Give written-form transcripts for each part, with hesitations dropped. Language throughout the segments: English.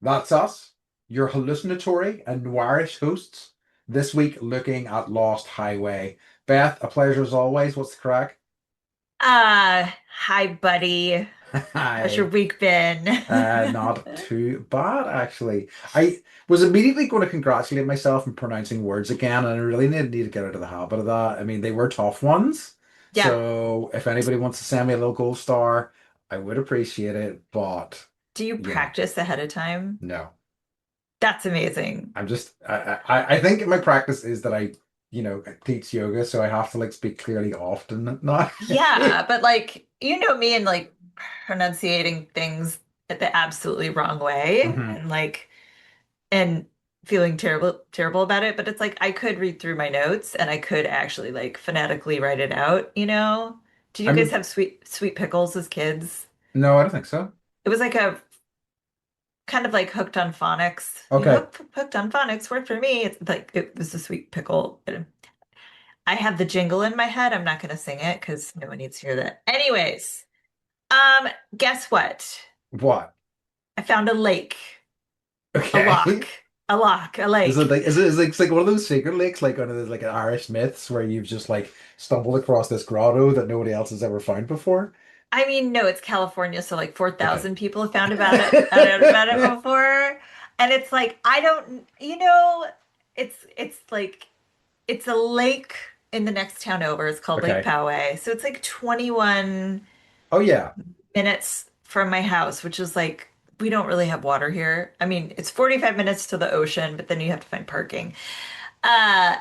That's us, your hallucinatory and noirish hosts, this week looking at Lost Highway. Beth, a pleasure as always. What's the crack? Hi, buddy. How's your Hi. week been? Not too bad, actually. I was immediately going to congratulate myself on pronouncing words again, and I really need to get out of the habit of that. I mean, they were tough ones. Yeah. So if anybody wants to send me a little gold star, I would appreciate it. But, Do you you know, practice ahead of time? no. That's amazing. I think my practice is that I teach yoga, so I have to like speak clearly often now. Yeah, but like, you know me and like pronunciating things the absolutely wrong way hmm and and feeling terrible about it, but it's like I could read through my notes and I could actually like phonetically write it out, you know? Did you I guys mean, have sweet pickles as kids? no, I don't think so. It was like a kind of like hooked on phonics. You Okay. hooked on phonics worked for me. It's like it was a sweet pickle. I have the jingle in my head. I'm not going to sing it because no one needs to hear that. Anyways, um, guess what? What? I found a lake, a lock, Okay. a Is it lake. like it's like one of those secret lakes, like one of those like Irish myths where you've just like stumbled across this grotto that nobody else has ever found before? I mean, no, it's California, so like Okay. 4,000 people have found about it before. And it's like I don't, it's like it's a lake in the next town over. It's called Lake Okay. Poway. So it's like 21 Oh yeah. minutes from my house, which is like we don't really have water here. I mean, it's 45 minutes to the ocean, but then you have to find parking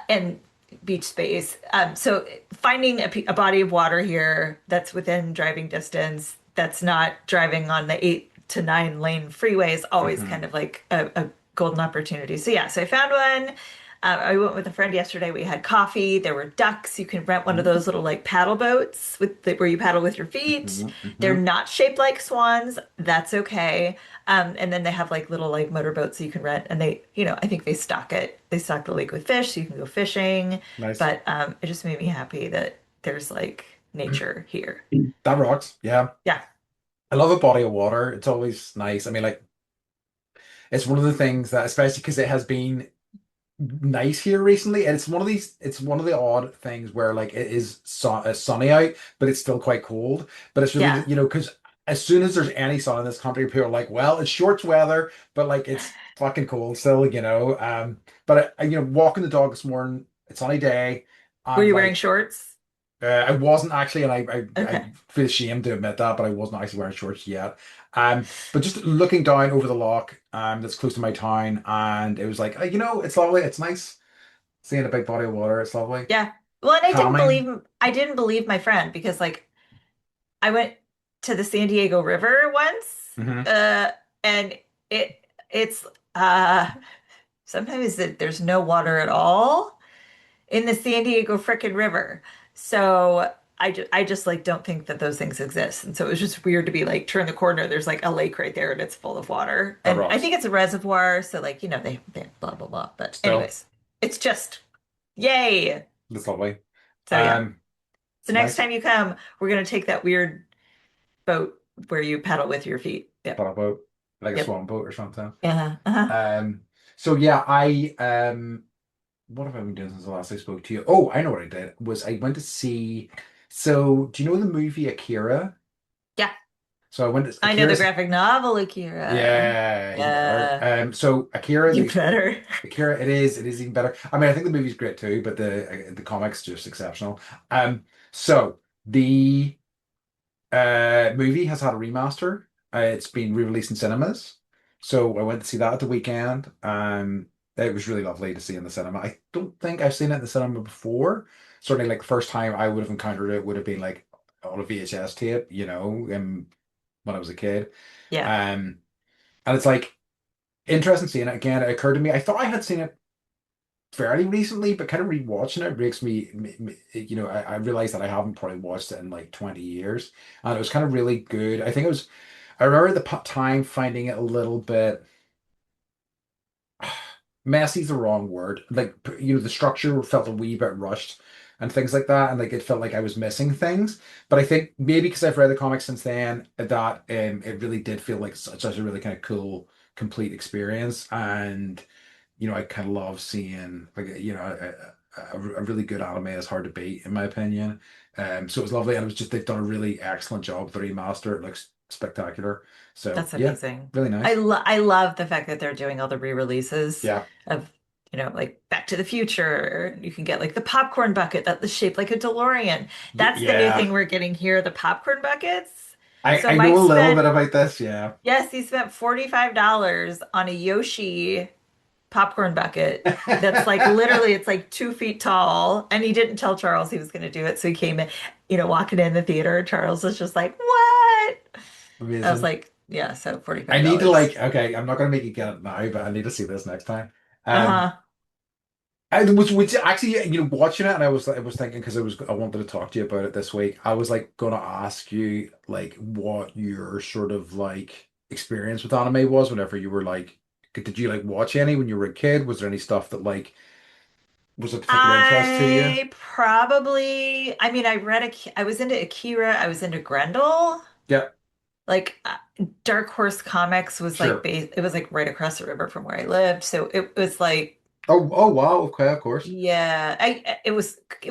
and beach space. So finding a body of water here that's within driving distance, that's not driving on the 8 to 9 lane freeway is always hmm kind of like a golden opportunity. So yeah, so I found one. I went with a friend yesterday. We had coffee. There were ducks. You can rent one of those little like paddle boats where you paddle with your feet. They're hmm not shaped like swans. That's okay. And then they have like little like motorboats that you can rent, and I think they stock it. They stock the lake with fish, so you can go fishing. Nice. But it just made me happy that there's like nature here. That rocks. Yeah. Yeah, I love a body of water. It's always nice. I mean, like, it's one of the things that, especially because it has been nice here recently, and it's one of the odd things where like it is sunny out, but it's still quite cold. But it's really, yeah. because as soon as there's any sun in this country, people are like, well, it's shorts weather, but like it's fucking cold still. But walking the dog this morning, it's sunny day, Were and you wearing like shorts? I wasn't actually, and I Okay. feel ashamed to admit that, but I wasn't actually wearing shorts yet. But just looking down over the loch, that's close to my town, and it was like, it's lovely, it's nice seeing a big body of water. It's lovely, Yeah. Well, and calming. I didn't believe my friend because like I went to the San Diego River once, hmm uh, and it's uh sometimes there's no water at all in the San Diego frickin' River. So I just like don't think that those things exist. And so it was just weird to be like turn the corner, there's like a lake right there and it's full of water. That And I rocks. think it's a reservoir, so like, they blah blah blah. But Still, anyways, it's just yay. it's lovely. So yeah. Um, So next Nice time you come, we're gonna take that weird boat where you paddle with your feet. Yep. paddle boat, like a Yep. swan boat or something. Uh-huh. Uh-huh. So yeah, what have I been doing since the last I spoke to you? Oh, I know what I did was I went to see. So do you know the movie Akira? Yeah. So I went to I know the Akira's. graphic novel, Akira. Yeah, even better. Yeah. So Akira, You the better. Akira, it is even better. I mean, I think the movie's great too, but the comics just exceptional. So the movie has had a remaster. It's been re-released in cinemas. So I went to see that at the weekend. It was really lovely to see in the cinema. I don't think I've seen it in the cinema before. Certainly, like the first time I would have encountered it would have been like on a VHS tape, when I was a kid. Yeah. Um, and it's like interesting seeing it again. It occurred to me, I thought I had seen it fairly recently, but kind of rewatching it makes I realized that I haven't probably watched it in like 20 years. And it was kind of really good. I remember at the time finding it a little bit messy is the wrong word. Like, the structure felt a wee bit rushed and things like that. And like, it felt like I was missing things. But I think maybe because I've read the comics since then, that it really did feel like such a really kind of cool complete experience. And I kind of love seeing like a really good anime is hard to beat in my opinion. So it was lovely, and it was just they've done a really excellent job with the remaster. It looks spectacular. So That's yeah, amazing. really nice. I love the fact that they're doing all the re-releases Yeah. of, like Back to the Future. You can get like the popcorn bucket that's shaped like a DeLorean. That's the new Yeah. thing we're getting here, the popcorn buckets. I So I know Mike a little bit spent, about this. Yeah. yes, he spent $45 on a Yoshi popcorn bucket that's like literally it's like 2 feet tall. And he didn't tell Charles he was going to do it. So he came in, walking in the theater. Charles was just like, "What?" I was Amazing. like, yeah, so I need to $45. like, okay, I'm not gonna make you get it now, but I need to see this next time. Um, Uh-huh. I was which actually, watching it, and I was thinking because I wanted to talk to you about it this week. I was like gonna ask you like what your sort of like experience with anime was whenever you were like, did you like watch any when you were a kid? Was there any stuff that like was a particular interest to you? I mean, I was into Akira, I was into Grendel. Yeah, Like Dark Horse Comics was like sure. it was like right across the river from where I lived. So it was like, Oh, wow, okay, of course. yeah, it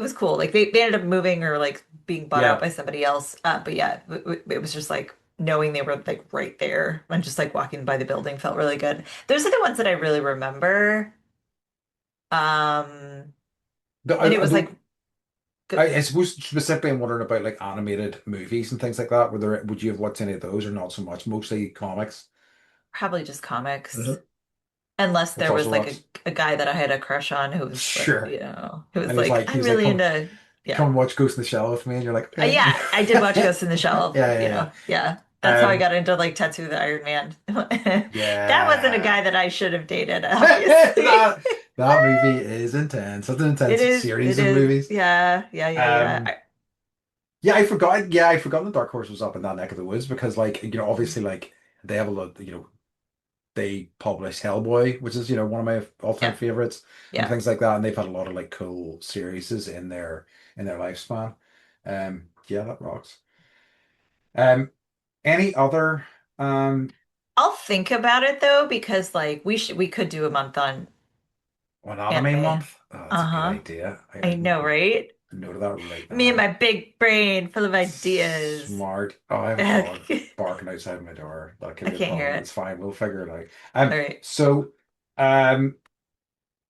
was cool. Like they ended up moving or like being bought out Yeah. by somebody else. But yeah, it was just like knowing they were like right there and just like walking by the building felt really good. Those are the ones that I really remember. Um, The, and it I was like don't. good, I suppose specifically I'm wondering about like animated movies and things like that. Would you have watched any of those or not so much? Mostly comics. probably just comics. Mhm. Unless Which there also was like rocks. a guy that I had a crush on who was like, Sure. who was And he's like, like, I'm he's like, really come, into, yeah. come watch Ghost in the Shell with me, and you're like, okay. Yeah, I did watch Ghost in the Yeah, Shell, yeah, yeah. That's yeah. how I got into like Tattoo the Iron Man. That wasn't a Yeah. guy that I should have dated, obviously. That that movie is intense. That's an intense series It of is. movies. Yeah, yeah, yeah, yeah. Um, yeah, I forgot. Yeah, I forgot the Dark Horse was up in that neck of the woods because, like, obviously, like they have a lot. They publish Hellboy, which is, one of my all-time Yeah, favorites and yeah. things like that. And they've had a lot of like cool series in their lifespan. Yeah, that rocks. Um, any other um I'll think about it though, because like we could do a month on anime anime. month? Oh, that's a good Uh-huh. idea. I I'm know, making right? a note of that right Me and now. my big brain full of ideas. Smart. Oh, I have a dog I barking outside my door. That could be a can't hear problem. it. It's fine. We'll figure it out. All right. So um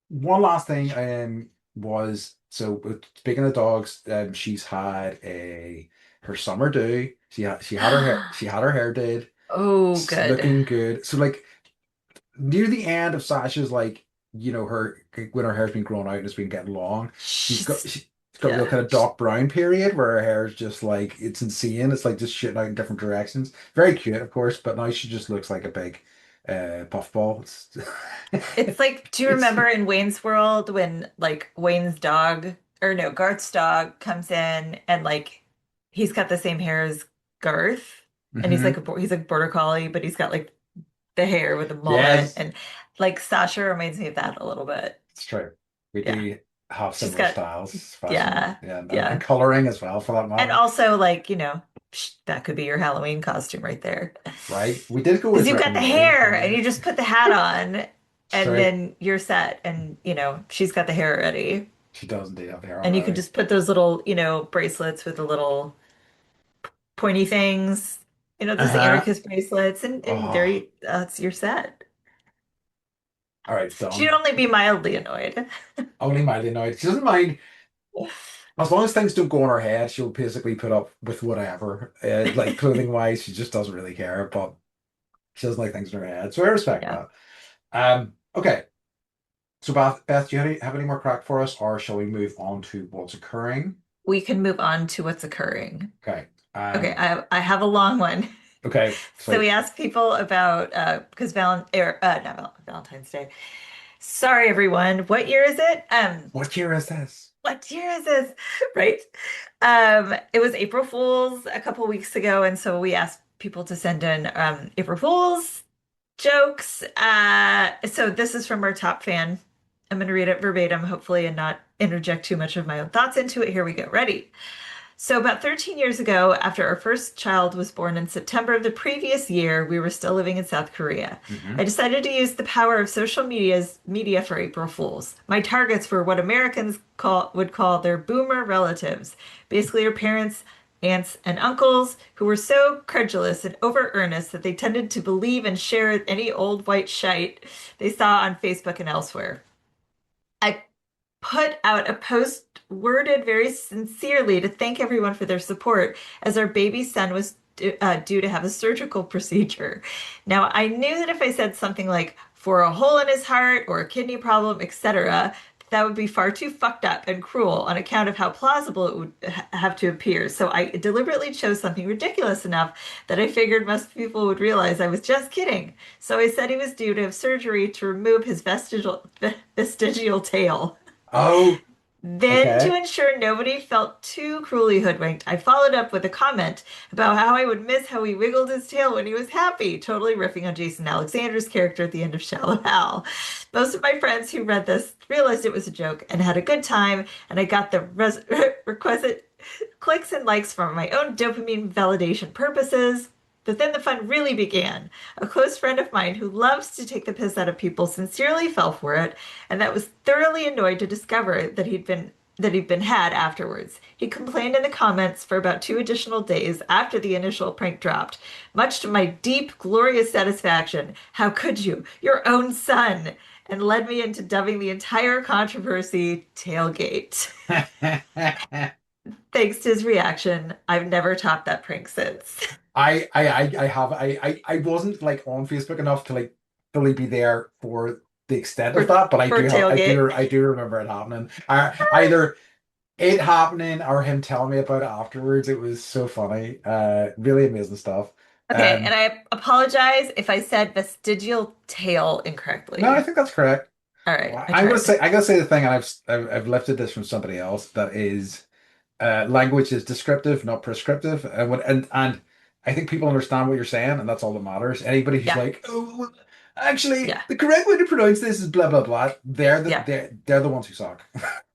one last thing was so speaking of dogs, she's had a her summer do. She had her hair did. Oh, It's good. looking good. So like near the end of Sasha's like her when her hair's been grown out and it's been getting long, She's, she's got a real yeah. kind of Doc Brown period where her hair is just like it's insane. It's like just shitting out in different directions. Very cute, of course, but now she just looks like a big puffball. It's like, do you It's remember in Wayne's World when like Wayne's dog, or no, Garth's dog comes in and like he's got the same hair as Garth, and he's like hmm he's a border collie, but he's got like the hair with the mullet, Yes, and like Sasha reminds me of that a little bit. it's true. We Yeah. do have She's similar got, styles, fashion, yeah, yeah, and yeah. coloring as well, for that And matter. also like, that could be your Halloween costume right there. Right? We did go Because with you've Rick got and the Morty. hair and Yeah, you just put the hat on it's and true. then you're set. And, she's got the hair already. She does indeed have hair And you could already. just put those little, bracelets with the little pointy things, those Uh-huh. anarchist bracelets. And there Oh, you, that's your set. all right, She'd done. only be mildly annoyed. Only mildly annoyed. She doesn't mind as long as things don't go on her head. She'll basically put up with whatever. Like clothing wise, she just doesn't really care. But she doesn't like things in her head, so I respect Yeah. that. Okay. So Beth, do you have any more crack for us, or shall we move on to what's occurring? We can move on to what's occurring. Okay. Okay, I have a long one. Okay. So we Sweet. asked people about because not Valentine's Day. Sorry, everyone. What year is it? What year is this? What year is this? Right. It was April Fool's a couple weeks ago, and so we asked people to send in April Fool's jokes. So this is from our top fan. I'm going to read it verbatim, hopefully, and not interject too much of my own thoughts into it. Here we go. Ready? So, about 13 years ago, after our first child was born in September of the previous year, we were still living in South Korea. I Hmm. decided to use the power of social media for April Fools. My targets were what Americans would call their boomer relatives, basically your parents, aunts, and uncles who were so credulous and over earnest that they tended to believe and share any old white shite they saw on Facebook and elsewhere. I put out a post worded very sincerely to thank everyone for their support as our baby son was due to have a surgical procedure. Now, I knew that if I said something like for a hole in his heart or a kidney problem, etc., that would be far too fucked up and cruel on account of how plausible it would have to appear. So I deliberately chose something ridiculous enough that I figured most people would realize I was just kidding. So I said he was due to have surgery to remove his vestigial tail. Oh, Then, to okay. ensure nobody felt too cruelly hoodwinked, I followed up with a comment about how I would miss how he wiggled his tail when he was happy, totally riffing on Jason Alexander's character at the end of Shallow Hal. Most of my friends who read this realized it was a joke and had a good time, and I got the requisite clicks and likes for my own dopamine validation purposes. But then the fun really began. A close friend of mine who loves to take the piss out of people sincerely fell for it, and that was thoroughly annoyed to discover that he'd been had afterwards. He complained in the comments for about 2 additional days after the initial prank dropped, much to my deep, glorious satisfaction. How could you? Your own son! And led me into dubbing the entire controversy Tailgate. Thanks to his reaction, I've never topped that prank since. I wasn't like on Facebook enough to like fully be there for the extent of for that, but I for do have Tailgate. I do remember it happening. Either it happening or him telling me about it afterwards. It was so funny. Really amazing stuff. Okay, and Um, I apologize if I said vestigial tail no, I incorrectly. think that's correct. All Well, right, I tried. I gotta say the thing, and I've lifted this from somebody else that is language is descriptive, not prescriptive, and I think people understand what you're saying, and that's all that matters. Anybody who's Yeah, like, oh, well, actually, yeah, the correct way to pronounce this is blah blah blah, yeah. they're the ones who suck,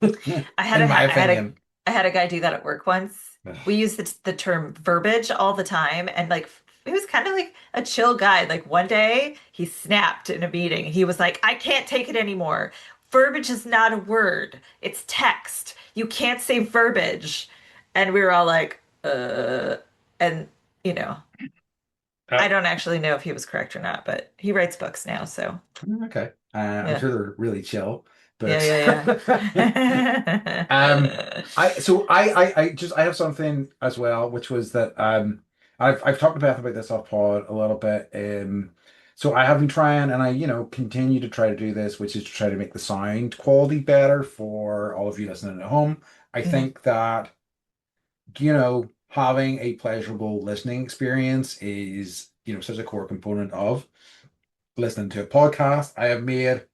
in my I had a opinion. I had a guy do that at work once. We Ugh. use the term verbiage all the time, and like he was kind of like a chill guy. Like one day he snapped in a meeting. He was like, "I can't take it anymore. Verbiage is not a word. It's text. You can't say verbiage." And we were all like, and you know, Uh, I don't actually know if he was correct or not, but he writes books now, so okay, I'm yeah. sure they're really chill, Yeah, but yeah, um, yeah. I just I have something as well, which was that I've talked to Beth about this off pod a little bit. So I have been trying, and I continue to try to do this, which is to try to make the sound quality better for all of you listening at home. I Mhm. think that having a pleasurable listening experience is such a core component of listening to a podcast. I have made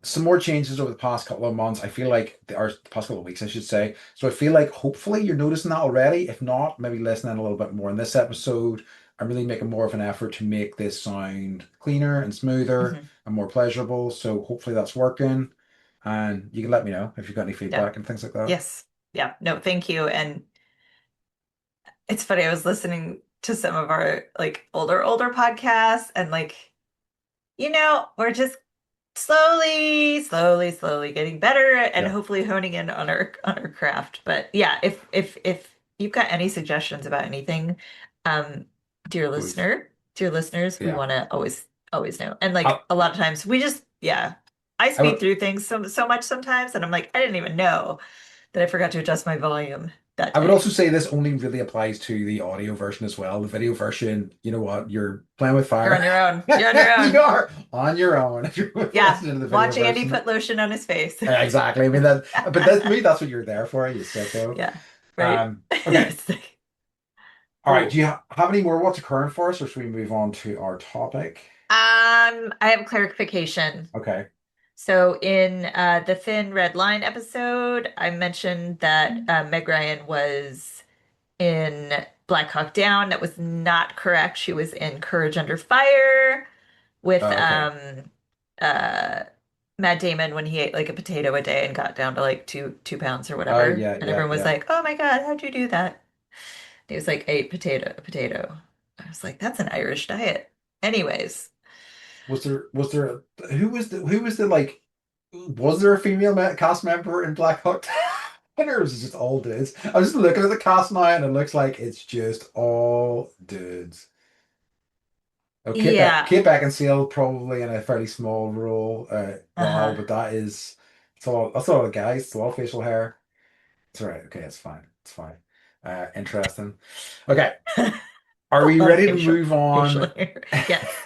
some more changes over the past couple of months. I feel like or the past couple of weeks, I should say. So I feel like hopefully you're noticing that already. If not, maybe listening a little bit more in this episode. I'm really making more of an effort to make this sound cleaner and smoother Mhm. and more pleasurable. So hopefully that's working. And you can let me know if you've got any Yeah. feedback and things like that. Yes. Yeah. No, thank you. And it's funny, I was listening to some of our like older podcasts and like, we're just slowly getting better and Yeah, hopefully honing in on our craft. But yeah, if you've got any suggestions about anything, um, dear please. listeners, we Yeah. want to always know. And like I, a lot of times we just I I would speed through things so much sometimes and I'm like, I didn't even know that I forgot to adjust my volume that I would day. also say this only really applies to the audio version as well. The video version, you know what? You're playing with You're on fire. your own. You're on your You own. are on your own if you're Yeah. listening to the video Watch Andy version. put lotion on his face. Exactly. I mean but that's me, that's what you're there for, you sicko. Yeah. Right? Okay. It's like, All right. Do oh. you have any more what's occurring for us, or should we move on to our topic? I have clarification. Okay. So in the Thin Red Line episode, I mentioned that Meg Ryan was in Black Hawk Down. That was not correct. She was in Courage Under Fire with Okay. uh Matt Damon when he ate like a potato a day and got down to like 2 pounds or Oh whatever. yeah, And yeah, everyone was yeah. like, "Oh my God, how'd you do that?" He was like, "Ate a potato." I was like, "That's an Irish diet." Anyways, Who was the like was there a female cast member in Black Hawk? Or was it just all dudes? I was just looking at the cast now and it looks like it's just all dudes. Oh, yeah. Kate Beckinsale probably in a fairly small role. Wow, Uh-huh. but that's a lot of guys. It's a lot of facial hair. It's all right. Okay, it's fine. It's fine. Interesting. Okay, are A we lot of ready to move facial on? hair. Yes.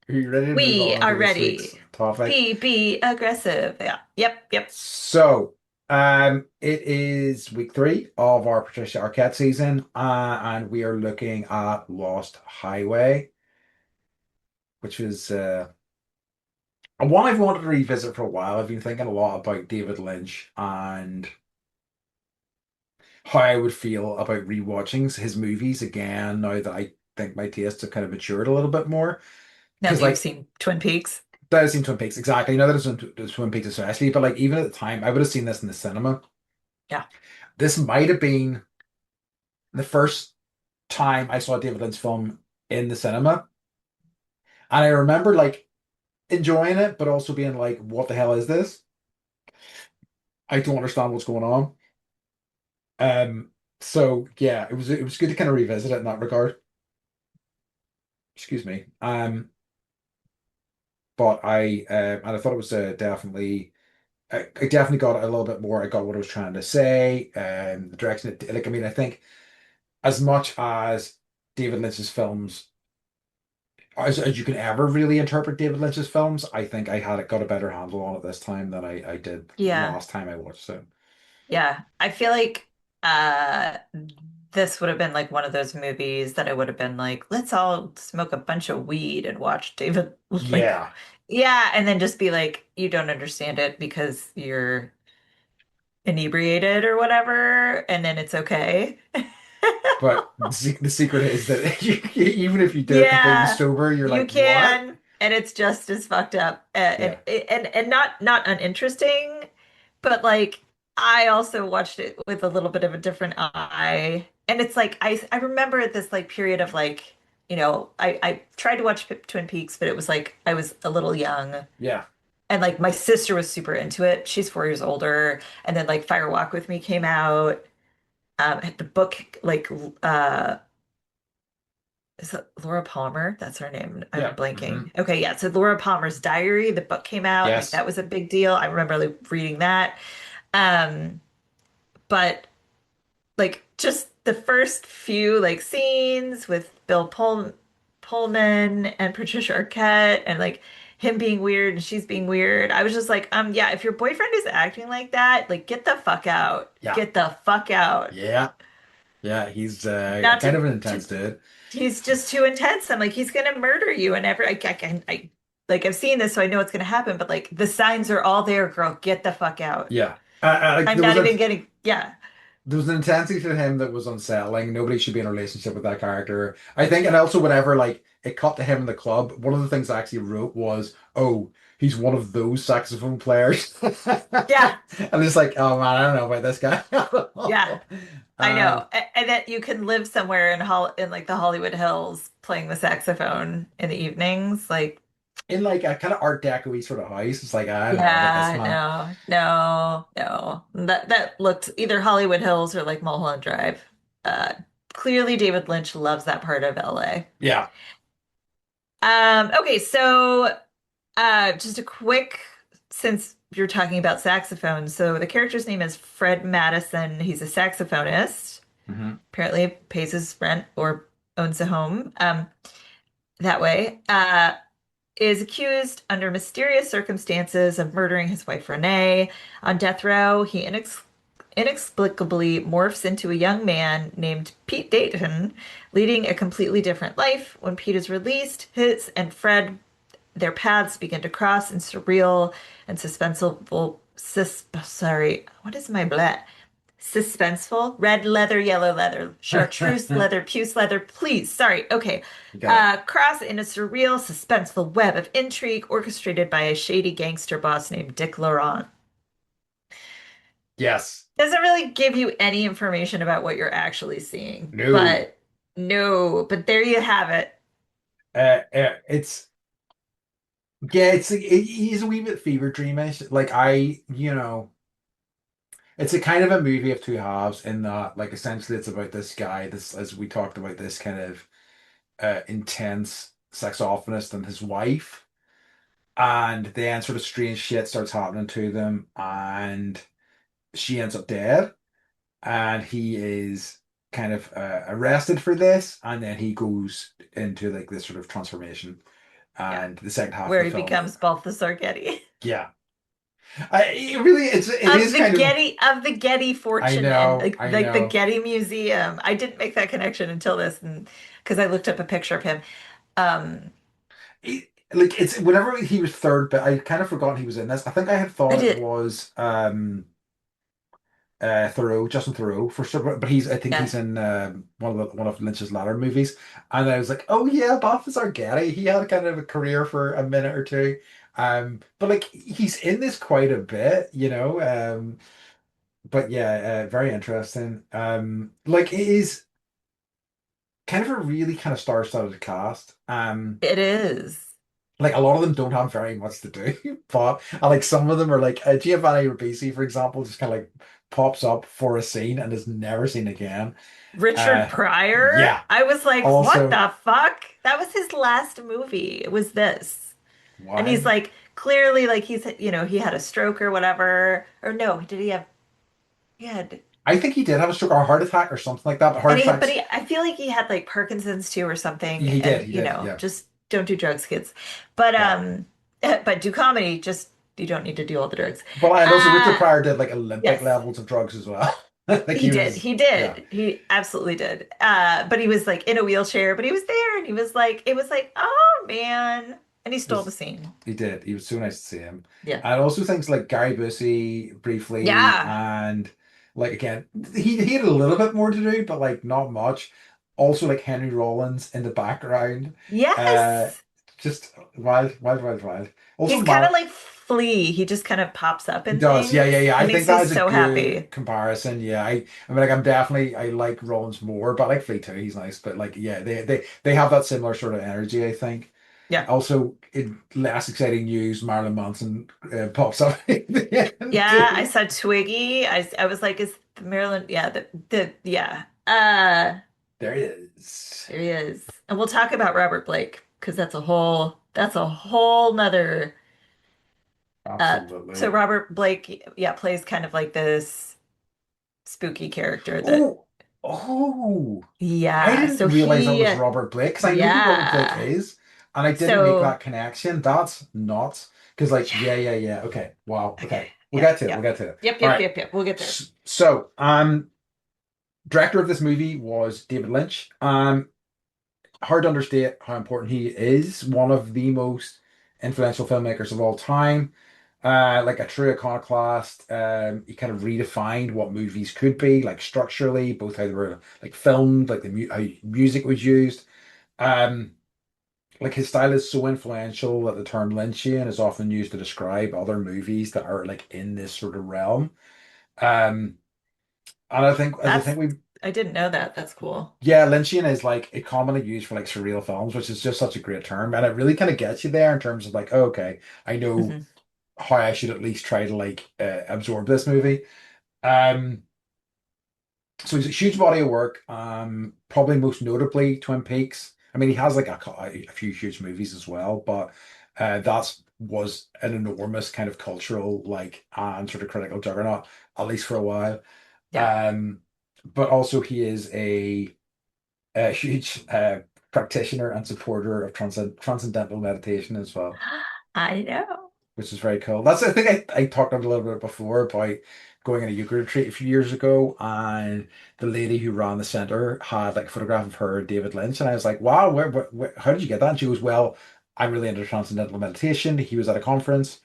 Are you ready to move We on to are this week's ready. topic? Be aggressive. Yeah. Yep. Yep. So, it is week 3 of our Patricia Arquette season, and we are looking at Lost Highway, which is one I've wanted to revisit for a while. I've been thinking a lot about David Lynch and how I would feel about rewatching his movies again now that I think my tastes have kind of matured a little bit more. Now Because that you've like seen Twin Peaks. that has seen Twin Peaks exactly. Now that it's in Twin Peaks especially, but like even at the time, I would have seen this in the cinema. Yeah. This might have been the first time I saw a David Lynch film in the cinema, and I remember like enjoying it, but also being like, "What the hell is this? I don't understand what's going on." Um, so yeah, it was good to kind of revisit it in that regard. Excuse me. But I thought it was definitely. I definitely got a little bit more. I got what I was trying to say. The direction like I mean, I think as much as David Lynch's films, as you can ever really interpret David Lynch's films, I think I had got a better handle on it this time than I did Yeah. last time I watched it. Yeah. I feel like uh this would have been like one of those movies that I would have been like, let's all smoke a bunch of weed and watch David like Yeah, yeah, and then just be like, you don't understand it because you're inebriated or whatever, and then it's okay. but the secret is that even if you do it completely Yeah, sober, you're you like, what? can, and it's just as fucked up, Yeah, and not uninteresting, but like I also watched it with a little bit of a different eye, and it's like I remember this like period of like I tried to watch Twin Peaks, but it was like I was a little young, yeah, and like my sister was super into it. She's 4 years older, and then like Fire Walk with Me came out. The book like is it Laura Palmer? That's her name. I'm yeah. Hmm. blanking. Okay, yeah. So Laura Palmer's Diary, the book came out, and like Yes, that was a big deal. I remember like reading that. Um, but like just the first few like scenes with Pullman and Patricia Arquette and like him being weird and she's being weird. I was just like, yeah, if your boyfriend is acting like that, like get the fuck out. yeah, Get the fuck out. yeah, yeah. He's Not kind to, of an to intense dude. he's just too intense. I'm like, he's gonna murder you and I like I've seen this, so I know it's gonna happen, but like the signs are all there, girl. Get the fuck out. Yeah, like I'm not even getting, yeah. there was an intensity to him that was unsettling. Nobody should be in a relationship with that character. I think, and also whenever like it cut to him in the club, one of the things I actually wrote was, "Oh, he's one of those saxophone players," Yeah, and it's like, "Oh man, I don't know about this guy." yeah. I Um, know. And that you can live somewhere in like the Hollywood Hills playing the saxophone in the evenings. Like, in like a kind of Art Deco-y sort of house, it's like I don't know about this yeah, man. no. That looked either Hollywood Hills or like Mulholland Drive. Uh, Clearly David Lynch loves that part of LA. Yeah. Okay, so just a quick, since you're talking about saxophones, so the character's name is Fred Madison. He's a saxophonist. Hmm. Apparently pays his rent or owns a home that way, is accused under mysterious circumstances of murdering his wife Renee. On death row, he inexplicably morphs into a young man named Pete Dayton, leading a completely different life. When Pete is released, his and Fred, their paths begin to cross in surreal and suspenseful, sorry, what is my blat? suspenseful, red leather, yellow leather, chartreuse leather, puce leather. Please, sorry. Okay. You got it. Cross in a surreal, suspenseful web of intrigue orchestrated by a shady gangster boss named Dick Laurent. Yes. Doesn't really give you any information about what you're actually seeing, No. but no, but there you have it. It's yeah, he's a wee bit fever dreamish. Like it's a kind of a movie of two halves in that, like, essentially it's about this guy, this, as we talked about, this kind of intense sexophonist and his wife, and then sort of strange shit starts happening to them, and she ends up dead, and he is kind of arrested for this, and then he goes into like this sort of transformation, Yeah, and the second half where of the he film, becomes Balthasar Getty. yeah, it really, it is kind of, Of the Getty fortune and I like the know. Getty Museum. I didn't make that connection until this, and because I looked up a picture of him. Um, Like, it's whenever he was third, but I kind of forgot he was in this. I think I had I thought it did, was Thoreau, Justin Thoreau for sure, but I think yeah, he's in one of Lynch's latter movies, and I was like, oh yeah, Balthazar Getty. He had kind of a career for a minute or two, but like he's in this quite a bit, but yeah, very interesting. Like, it is kind of a really kind of star-studded cast. it is. Like, a lot of them don't have very much to do, but like some of them are like Giovanni Ribisi, for example, just kind of like pops up for a scene and is never seen again. Richard Uh, Pryor. yeah. I was like, what Also, the fuck? That was his last movie. It was this. And he's why? like clearly like he had a stroke or whatever. Or no, did he have he had I think he did have a stroke or a heart attack or something like that. But heart but attacks, I feel like he had like Parkinson's too or something. he did, And he did, yeah, just don't do drugs, kids. But yeah. but do comedy, just you don't need to do all the drugs. But and also Richard Uh Pryor did like Olympic yes. levels of drugs as well. Like, He he did. was, He yeah. did. He absolutely did. But he was like in a wheelchair, but he was there and he was like, it was like, oh man. And he It stole the was, scene. he did. He was so nice to see him. Yeah. And also things like Gary Busey briefly, Yeah. and like again, he had a little bit more to do, but like not much. Also like Henry Rollins in the background. Uh Yes. just wild, wild, wild, wild. Also He's kind of Mar like Flea. He just kind of pops up he in does. Yeah, yeah, things. yeah. It I think makes me that is a so good happy. comparison. Yeah. I mean, like, I like Rollins more, but I like Flea too. He's nice. But like, yeah, they have that similar sort of energy, I think. Yeah. Also, in less exciting news, Marilyn Manson pops up at the end Yeah, I too. saw Twiggy. I was like, is the Maryland? Yeah, the yeah. There he is. There he is. And we'll talk about Robert Blake because that's a whole nother so Absolutely. Robert Blake, yeah, plays kind of like this spooky character that Oh, oh! I yeah. didn't So realize that he was Robert Blake, because I know who Robert Blake yeah. is, and I didn't make So that connection. That's nuts. Because, like, yeah. yeah, yeah, yeah. Okay, wow. Okay. Okay, we'll Yeah. get to it. We'll Yeah. get to it. Yep, All yep, right. yep, yep. We'll get there. So, director of this movie was David Lynch. Hard to understate how important he is. One of the most influential filmmakers of all time. Like a true iconoclast. He kind of redefined what movies could be, like structurally, both how they were like filmed, like how music was used. Um, like, his style is so influential that the term Lynchian is often used to describe other movies that are like in this sort of realm. Um, and I That's think we I didn't know that. That's cool. Yeah, Lynchian is like a commonly used for like surreal films, which is just such a great term, and it really kind of gets you there in terms of like, oh, okay, I know Hmm. how I should at least try to like absorb this movie. Um, so he's a huge body of work. Probably most notably Twin Peaks. I mean, he has like a few huge movies as well, but that's was an enormous kind of cultural like and sort of critical juggernaut, at least for a while. Yeah. Um, but also he is a huge practitioner and supporter of transcendental meditation as well, I know. which is very cool. That's, I think, I talked about a little bit before about going on a yoga retreat a few years ago, and the lady who ran the center had like a photograph of her, David Lynch, and I was like, wow, how did you get that? And she goes, well, I'm really into transcendental meditation. He was at a conference.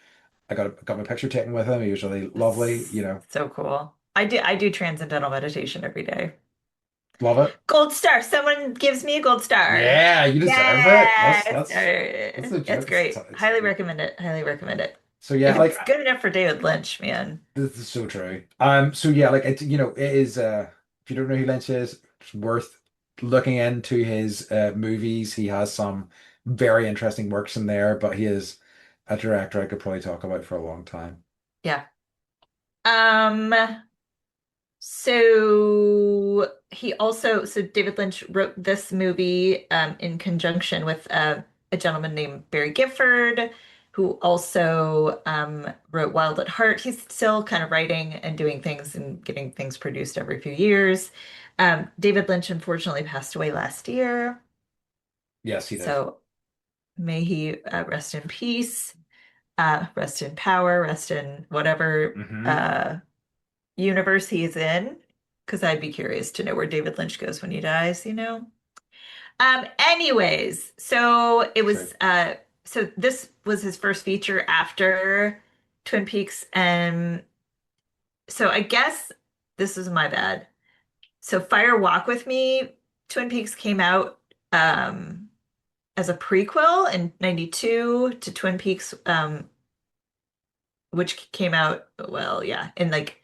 I got my picture taken with him. He was really lovely, That's so cool. I do transcendental meditation every day. Love it. Gold star. Someone gives me a gold star. Yeah, you deserve it. Yes. That's It's legit. great. It's Highly great. recommend it. Highly recommend it. So yeah, If like it's good enough for David Lynch, man. this is so true. So yeah, like it, it is if you don't know who Lynch is, it's worth looking into his movies. He has some very interesting works in there, but he is a director I could probably talk about for a long time. Yeah. Um, so David Lynch wrote this movie in conjunction with a gentleman named Barry Gifford, who also wrote Wild at Heart. He's still kind of writing and doing things and getting things produced every few years. David Lynch unfortunately passed away last year, Yes, he did. so may he rest in peace, rest in power, rest in whatever Hmm. universe he's in, because I'd be curious to know where David Lynch goes when he dies, you know? Anyways, True. so this was his first feature after Twin Peaks, and so I guess this is my bad. So Fire Walk with Me, Twin Peaks came out um as a prequel in 92 to Twin Peaks, which came out, well, yeah, in like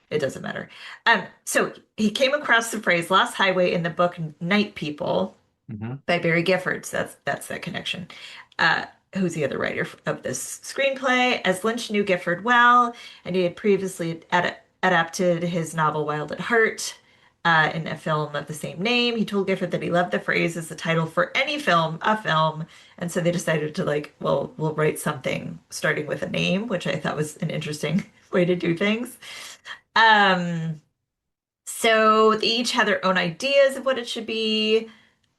it doesn't matter. So he came across the phrase "lost highway" in the book Night People Hmm. by Barry Gifford. So that's that connection. Uh, who's the other writer of this screenplay? As Lynch knew Gifford well, and he had previously adapted his novel Wild at Heart in a film of the same name. He told Gifford that he loved the phrase as the title for any film, a film, and so they decided to like, well, we'll write something starting with a name, which I thought was an interesting way to do things. Um, so they each had their own ideas of what it should be,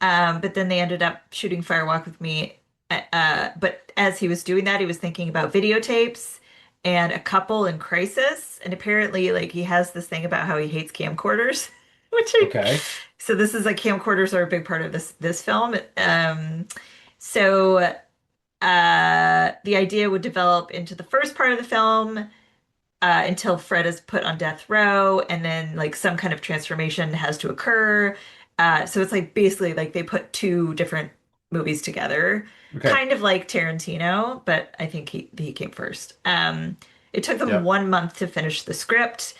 but then they ended up shooting Firewalk with Me. But as he was doing that, he was thinking about videotapes and a couple in crisis. And apparently, like he has this thing about how he hates camcorders, which Okay. so this is like camcorders are a big part of this film. So the idea would develop into the first part of the film until Fred is put on death row, and then like some kind of transformation has to occur. So it's like basically like they put two different movies together, Okay. kind of like Tarantino, but I think he came first. It took them Yep. 1 month to finish the script.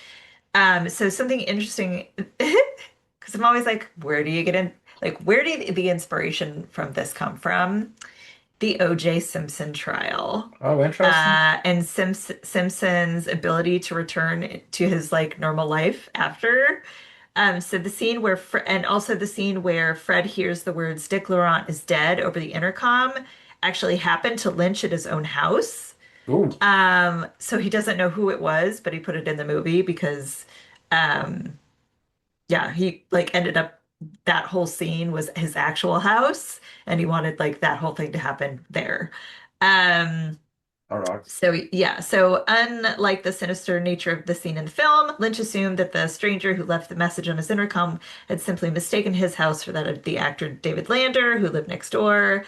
So something interesting, because I'm always like, where do you get in? Like, where did the inspiration from this come from? The O.J. Simpson trial, Oh, interesting. and Simpson's ability to return to his like normal life after. So the scene where and also the scene where Fred hears the words "Dick Laurent is dead" over the intercom actually happened to Lynch at his own house. Ooh. So he doesn't know who it was, but he put it in the movie because, um, yeah, he like ended up that whole scene was his actual house, and he wanted like that whole thing to happen there. Um, All right. so unlike the sinister nature of the scene in the film, Lynch assumed that the stranger who left the message on his intercom had simply mistaken his house for that of the actor David Lander, who lived next door.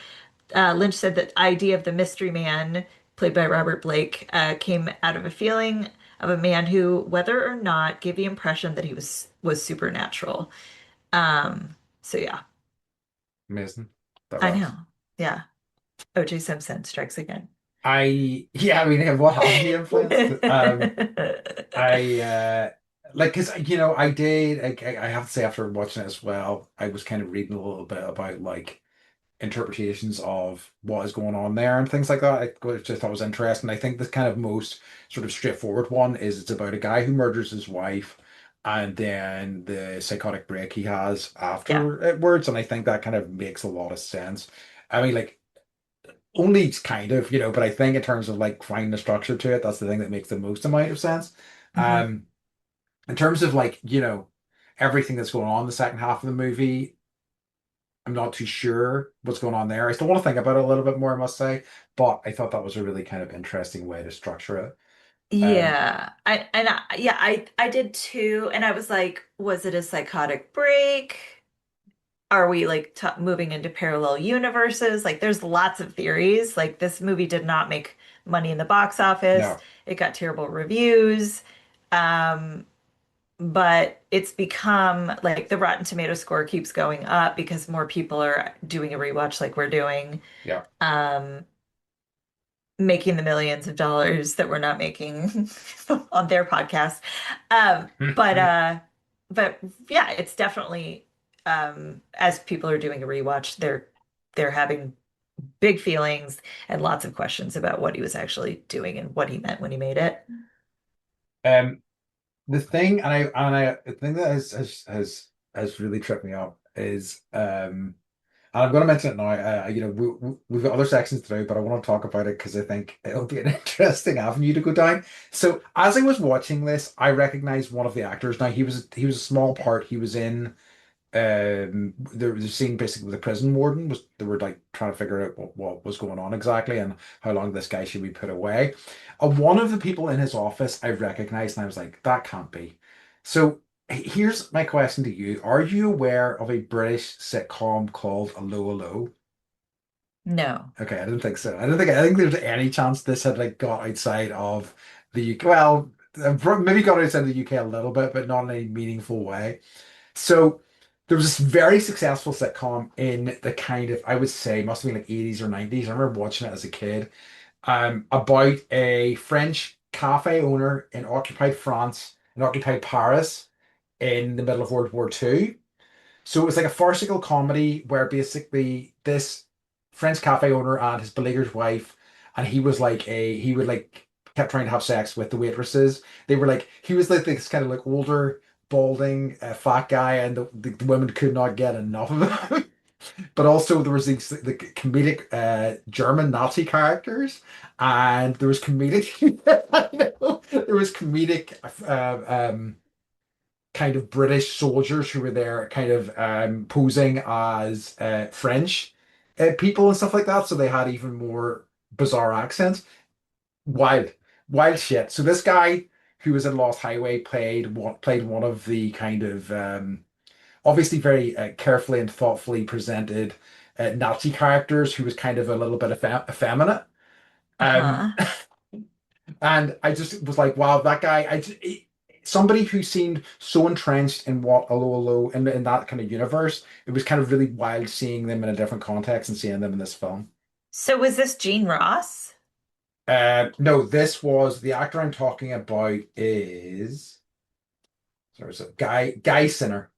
Lynch said that idea of the mystery man, played by Robert Blake, came out of a feeling of a man who, whether or not, gave the impression that he was supernatural. So yeah, Amazing. That I know. rocks. Yeah, O.J. Simpson strikes again. Yeah, I mean, what hasn't he influenced? I like because I did I have to say after watching it as well, I was kind of reading a little bit about like interpretations of what is going on there and things like that. Just thought it was interesting. I think the kind of most sort of straightforward one is it's about a guy who murders his wife and then the psychotic break he has Yeah. afterwards, and I think that kind of makes a lot of sense. I mean, like only kind of, but I think in terms of like finding the structure to it, that's the thing that makes the most amount of sense. Hmm. Um, in terms of like, everything that's going on in the second half of the movie, I'm not too sure what's going on there. I still want to think about it a little bit more, I must say, but I thought that was a really kind of interesting way to structure it. Um, Yeah, I did too, and I was like, was it a psychotic break? Are we like t moving into parallel universes? Like, there's lots of theories. Like, this movie did not make money in the box office. no, It got terrible reviews. Um, but it's become like the Rotten Tomato score keeps going up because more people are doing a rewatch like we're doing, Yeah. um, making the millions of dollars that we're not making on their podcast. Um, but uh, but yeah, it's definitely as people are doing a rewatch, they're having big feelings and lots of questions about what he was actually doing and what he meant when he made it. Um, the thing, the thing that has really tripped me up is, and I'm going to mention it now. We've got other sections to do, but I want to talk about it because I think it'll be an interesting avenue to go down. So, as I was watching this, I recognized one of the actors. Now, he was a small part. He was in the scene basically with the prison warden was they were like trying to figure out what was going on exactly and how long this guy should be put away. One of the people in his office I recognized and I was like, that can't be. So here's my question to you. Are you aware of a British sitcom called Allo Allo? No. Okay, I didn't think so. I think there's any chance this had like got outside of the UK. Well, maybe got outside of the UK a little bit, but not in a meaningful way. So there was this very successful sitcom in the kind of, I would say, must have been like 80s or 90s. I remember watching it as a kid, about a French cafe owner in occupied France, in occupied Paris in the middle of World War II. So it was like a farcical comedy where basically this French cafe owner and his beleaguered wife, and he would like kept trying to have sex with the waitresses. They were like he was like this kind of like older, balding, fat guy, and the women could not get enough of him. But also there was these the comedic German Nazi characters, and there was comedic I know, there was comedic kind of British soldiers who were there kind of posing as French people and stuff like that. So they had even more bizarre accents. Wild, wild shit. So this guy who was in Lost Highway played one of the kind of obviously very carefully and thoughtfully presented Nazi characters who was kind of a little bit effeminate. Um, Uh-huh. And I just was like, wow, that guy, somebody who seemed so entrenched in what Allo Allo in that kind of universe, it was kind of really wild seeing them in a different context and seeing them in this film. So was this Gene Ross? No, this was the actor I'm talking about is sorry, so Guy Sinner.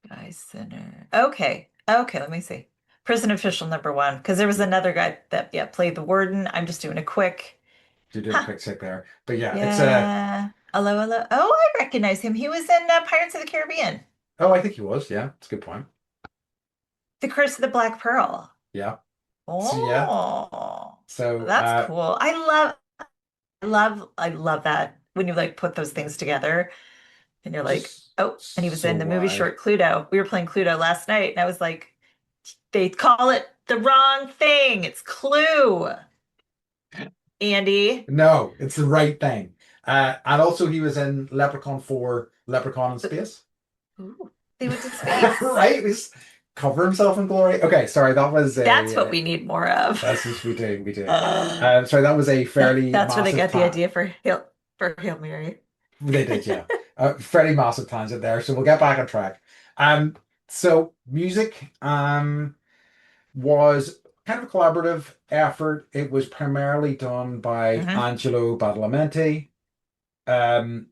Guy Center. Okay. Okay, let me see. Prison official number one. Because there was another guy that, yeah, played the warden. I'm just doing a quick. To do a Huh. quick check there, but yeah, it's a. Yeah. Hello, hello. Oh, I recognize him. He was in Pirates of the Caribbean. Oh, I think he was. Yeah, it's a good point. The Curse of the Black Pearl. Yeah. So yeah. Oh, So that's cool. I love that when you like put those things together and you're like, just oh, and he was so in the movie wild. short Cluedo. We were playing Cluedo last night, and I was like, they call it the wrong thing. It's Clue, Andy. No, it's the right thing. And also he was in Leprechaun 4, Leprechaun in Space. Ooh, they went to space. Right? He's cover himself in glory. Okay, sorry, that was That's what a we need more of. that's just we do. Uh, Sorry, that was a fairly that's where they massive got the tan. idea for Hail Mary. They did, yeah. Fairly massive tangent there. So we'll get back on track. So music was kind of a collaborative effort. It was primarily done by Hmm. Angelo Badalamenti. Um,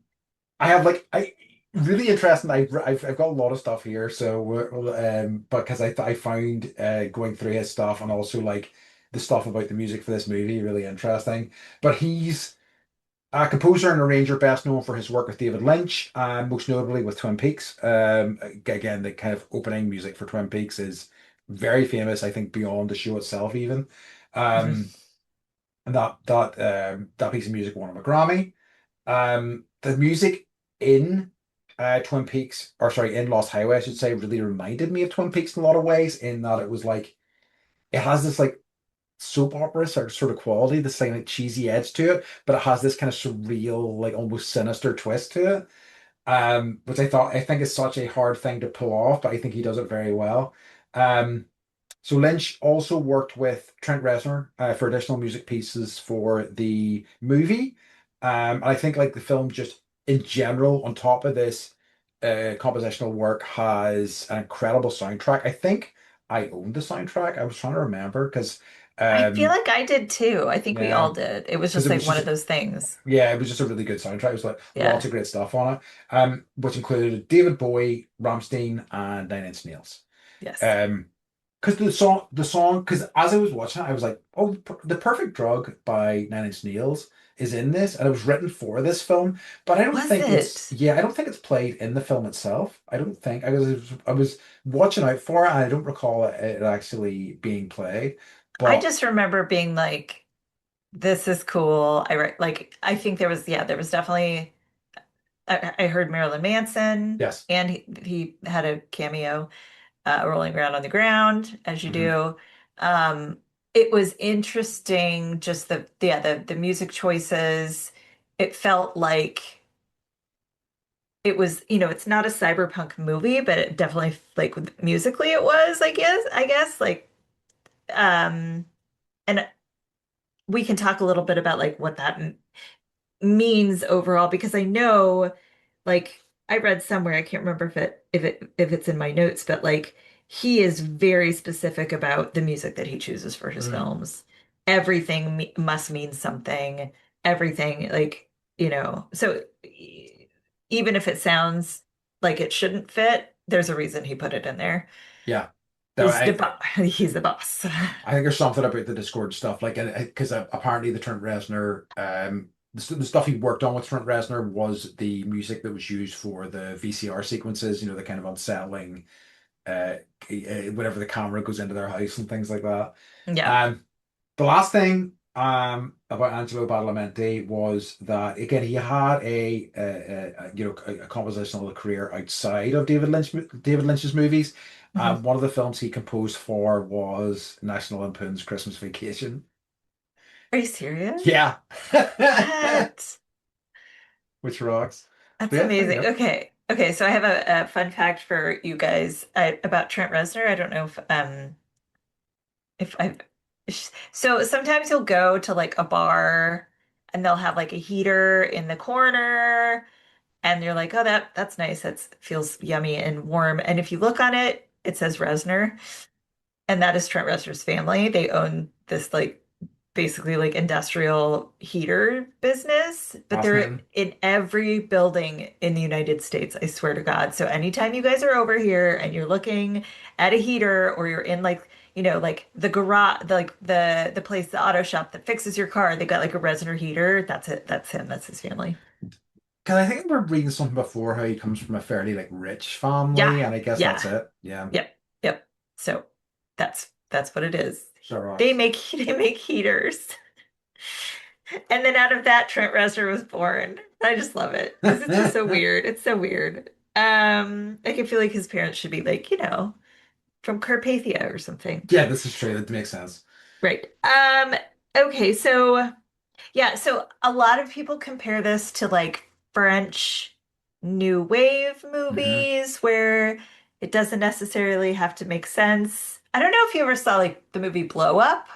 I have like I really interesting. I've got a lot of stuff here, so because I found going through his stuff and also like the stuff about the music for this movie really interesting. But he's a composer and arranger best known for his work with David Lynch, and most notably with Twin Peaks. Again, the kind of opening music for Twin Peaks is very famous. I think beyond the show itself, even. Um, and that piece of music won him a Grammy. The music in Twin Peaks, or sorry, in Lost Highway, I should say, really reminded me of Twin Peaks in a lot of ways, in that it was like it has this like soap opera sort of quality, this kind of cheesy edge to it, but it has this kind of surreal, like almost sinister twist to it. Which I think is such a hard thing to pull off, but I think he does it very well. Um, so Lynch also worked with Trent Reznor for additional music pieces for the movie. And I think like the film just in general, on top of this, compositional work has an incredible soundtrack. I think I owned the soundtrack. I was trying to remember because, I feel um, like I did too. I think we yeah, all did. It was because just it like was one just of those things. yeah, it was just a really good soundtrack. It was like lots Yeah. of great stuff on it, which included David Bowie, Rammstein, and Nine Inch Nails. Yes. Um, because because as I was watching it, I was like, oh, The Perfect Drug by Nine Inch Nails is in this, and it was written for this film. But I don't Was think it? I don't think it's played in the film itself. I don't think I was watching out for it, and I don't recall it actually being played. I But just remember being like, this is cool. Like I think there was definitely I heard Marilyn Manson yes, and he had a cameo rolling around on the ground as you hmm do. Um, it was interesting just the music choices. It felt like it was, it's not a cyberpunk movie, but it definitely like musically it was, I guess like um and we can talk a little bit about like what that means overall because I know like I read somewhere I can't remember if it's in my notes but like he is very specific about the music that he chooses for his mm, films. Everything must mean something. Everything like so even if it sounds like it shouldn't fit, there's a reason he put it in there. yeah. No, He's the boss. He's the boss. I think there's something about the Discord stuff, like, because apparently the Trent Reznor, the stuff he worked on with Trent Reznor was the music that was used for the VCR sequences, the kind of unsettling, whenever the camera goes into their house and things like that. Yeah. Um, the last thing about Angelo Badalamenti was that again he had a compositional career outside of David Lynch's movies. Mhm. One of the films he composed for was National Lampoon's Christmas Vacation. Are you serious? Yeah, What? which rocks. But That's yeah, there you amazing. go. Okay. Okay, so I have a fun fact for you guys about Trent Reznor. I don't know if I've so sometimes you'll go to like a bar and they'll have like a heater in the corner and you're like, "Oh, that's nice. That feels yummy and warm." And if you look on it, it says Reznor. And that is Trent Reznor's family. They own this like basically like industrial heater business, but they're Fascinating. in every building in the United States, I swear to God. So anytime you guys are over here and you're looking at a heater or you're in like, like the garage, like the place, the auto shop that fixes your car, they got like a Reznor heater. That's it. That's him. That's his family. Because I think we're reading something before how he comes from a fairly like rich Yeah. family, and I guess Yeah. that's it. Yeah, Yep. Yep. So that's what it is. sure They rocks. make they make heaters. And then out of that, Trent Reznor was born. I just love it because it's just so weird. It's so weird. I can feel like his parents should be like, from Carpathia or something. Yeah, this is true. That makes sense. Right. Okay, so yeah, so a lot of people compare this to like French New Wave hmm movies where it doesn't necessarily have to make sense. I don't know if you ever saw like the movie Blow Up.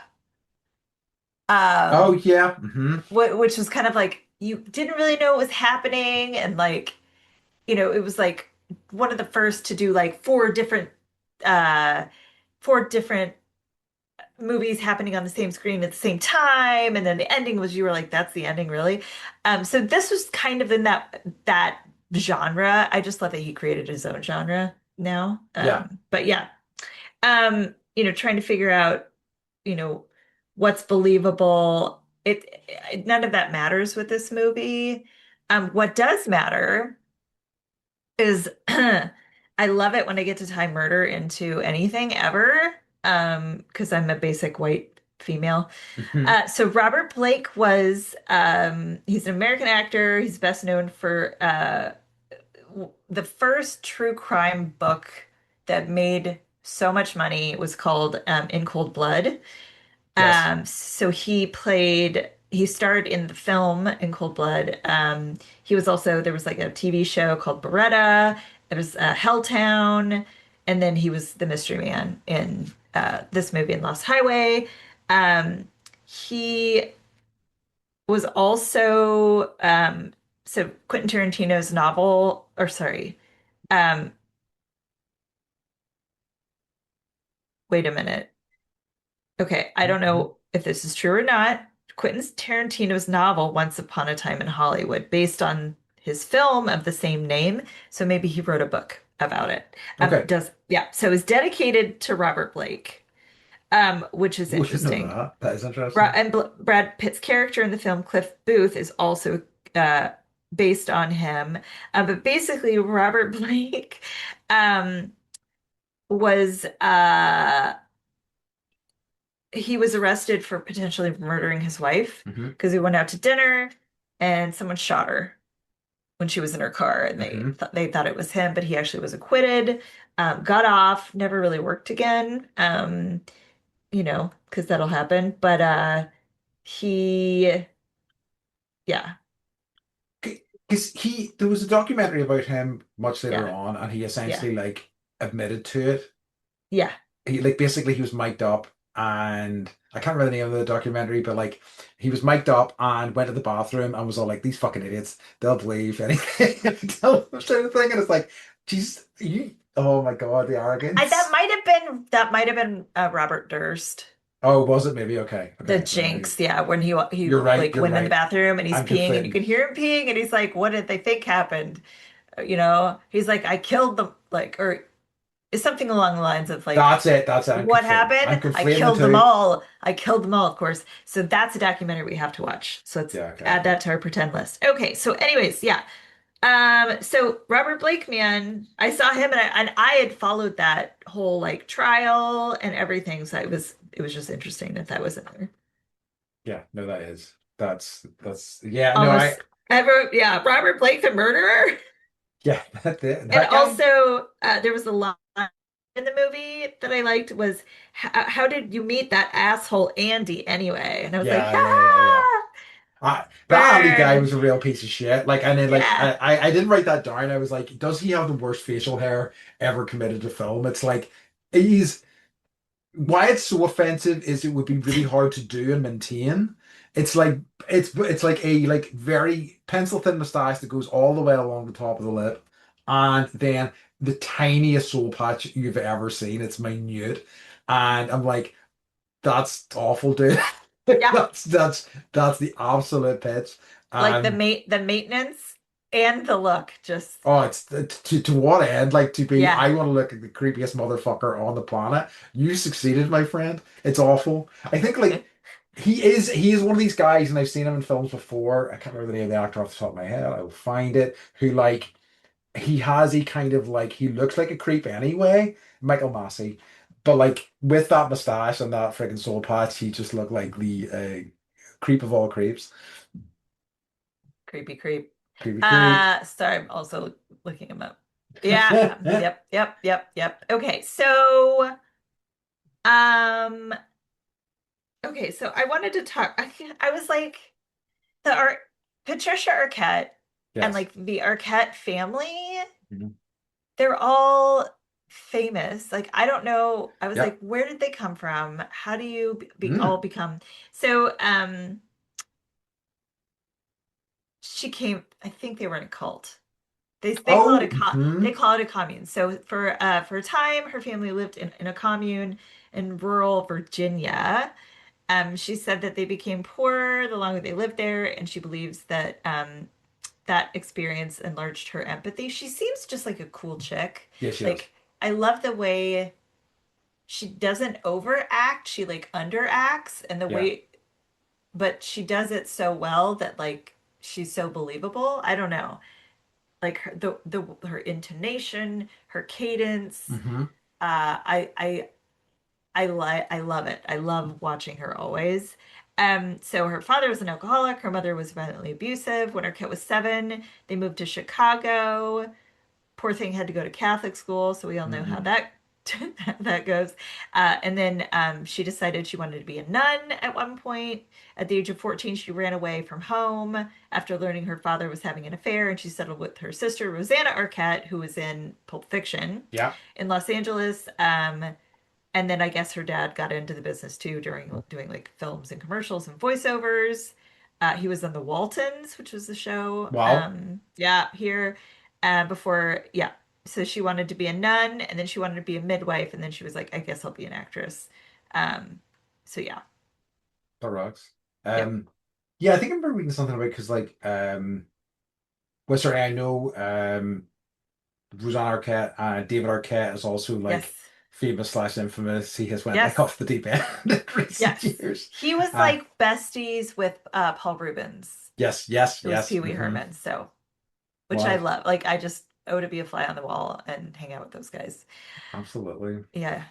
Oh Um, yeah. which was kind of like you didn't really know what was happening and like it was like one of the first to do like uh four different movies happening on the same screen at the same time and then the ending was you were like that's the ending really. So this was kind of in that genre. I just love that he created his own genre now. Yeah. But yeah, trying to figure out you know, what's believable. None of that matters with this movie. What does matter is I love it when I get to tie murder into anything ever, because I'm a basic white female. hmm So Robert Blake he's an American actor. He's best known for the first true crime book that made so much money was called In Cold Blood. Yes. So he starred in the film In Cold Blood. He was also, there was like a TV show called Beretta. There was Helltown. And then he was the mystery man in this movie in Lost Highway. He was also so Quentin Tarantino's novel, or sorry, um, wait a minute. Okay, I don't Mhm. know if this is true or not. Quentin Tarantino's novel, Once Upon a Time in Hollywood, based on his film of the same name. So maybe he wrote a book about it. Okay. Yeah. So it's dedicated to Robert Blake, which is Oh, I didn't know interesting. that. That is interesting. Brad Pitt's character in the film, Cliff Booth, is also uh, based on him. But basically, Robert Blake um, was he was arrested for potentially murdering his wife Hmm. because he went out to dinner and someone shot her when she was in her car, and Hmm. they thought it was him, but he actually was acquitted. Got off, never really worked again. Because that'll happen. But he, yeah, Because there was a documentary about him much later yeah, on, and he yeah, essentially like admitted to it. yeah. He like basically he was mic'd up, and I can't remember the name of the documentary, but like he was mic'd up and went to the bathroom and was all like, "These fucking idiots, they'll believe anything." Tell them sort of thing, and it's like, "Jeez, you, oh my God, the That arrogance." might have been Robert Durst. Oh, was it maybe? Okay, The okay, then maybe jinx, yeah, when he you're right. like You're went in the right. bathroom and he's I'm peeing and you conflating. can hear him peeing and he's like, what did they think happened? He's like, I killed them, like, or it's something along the lines of like, That's it. That's it. I'm what conflating. I'm happened? I conflating the killed them two. all. I killed them all, of course. So that's a documentary we have to watch. So let's Yeah. Okay. add Okay. that to our pretend list. Okay, so anyways, yeah. So Robert Blake, man, I saw him and I had followed that whole like trial and everything. So it was just interesting that was in there. Yeah. No, that is. That's. Yeah. No, I. Almost ever, yeah, Robert Blake, the murderer. Yeah. And That guy. also, there was a line in the movie that I liked was, how did you meet that asshole Andy anyway? And I was like, Yeah. Yeah. Yeah. Yeah. ah, That Andy guy burn. was a real piece of shit. Like, and then like Yeah, I didn't write that down. I was like, does he have the worst facial hair ever committed to film? It's like he's why it's so offensive is it would be really hard to do and maintain. It's like it's like a like very pencil thin mustache that goes all the way along the top of the lip, and then the tiniest soul patch you've ever seen. It's minute, and I'm like, that's awful, dude. yeah. That's the absolute pitch. Like And the maintenance and the look, just oh, it's to what end? Like to be, yeah. I want to look at the creepiest motherfucker on the planet. You succeeded, my friend. It's awful. I think like he is one of these guys, and I've seen him in films before. I can't remember the name of the actor off the top of my head. I will find it. Who like he kind of like he looks like a creep anyway, Michael Massey. But like with that mustache and that freaking soul patch, he just looked like the creep of all creeps. Creepy creep. Creepy creep. Sorry, I'm also looking him up. Yeah. Yep. Yep. Yep. Yep. Okay. Um, okay. So I wanted to talk. I was like the art, Patricia Arquette and Yes. like the Arquette family. Mhm. They're all famous. Like I don't know. I was like, Yep. where did they come from? How do you all Mm. become? So, she came. I think they were in a cult. They call it Oh, a they mhm. call it a commune. So for a time, her family lived in a commune in rural Virginia. She said that they became poorer the longer they lived there, and she believes that that experience enlarged her empathy. She seems just like a cool chick. Yes, she does. Like I love the way she doesn't overact, she like underacts, and the Yeah. way, but she does it so well that like she's so believable. I don't know, like her intonation, her cadence. Hmm. I love it. I love watching her always. So her father was an alcoholic. Her mother was violently abusive. When her kid was 7, they moved to Chicago. Poor thing had to go to Catholic school, so we all know how Hmm. that that goes. And then she decided she wanted to be a nun at one point. At the age of 14, she ran away from home after learning her father was having an affair, and she settled with her sister, Rosanna Arquette, who was in Pulp Fiction Yeah. in Los Angeles. And then I guess her dad got into the business too during doing like films and commercials and voiceovers. He was on The Waltons, which was the show. Wow. Yeah, here before, yeah. So she wanted to be a nun, and then she wanted to be a midwife, and then she was like, I guess I'll be an actress. Um, so yeah, That rocks. yep, Um, yeah, I think I remember reading something about because well, sorry, I know Rosanna Arquette, David Arquette is also yes, like famous slash infamous. He has went like yes, off the deep end in recent yes. years. He was Uh, like besties with Paul Rubens, yes, yes, who was yes. Pee Wee Hmm. Herman. So, which I Wild. love. Like, I just owe to be a fly on the wall and hang out with those guys. Absolutely. Yeah.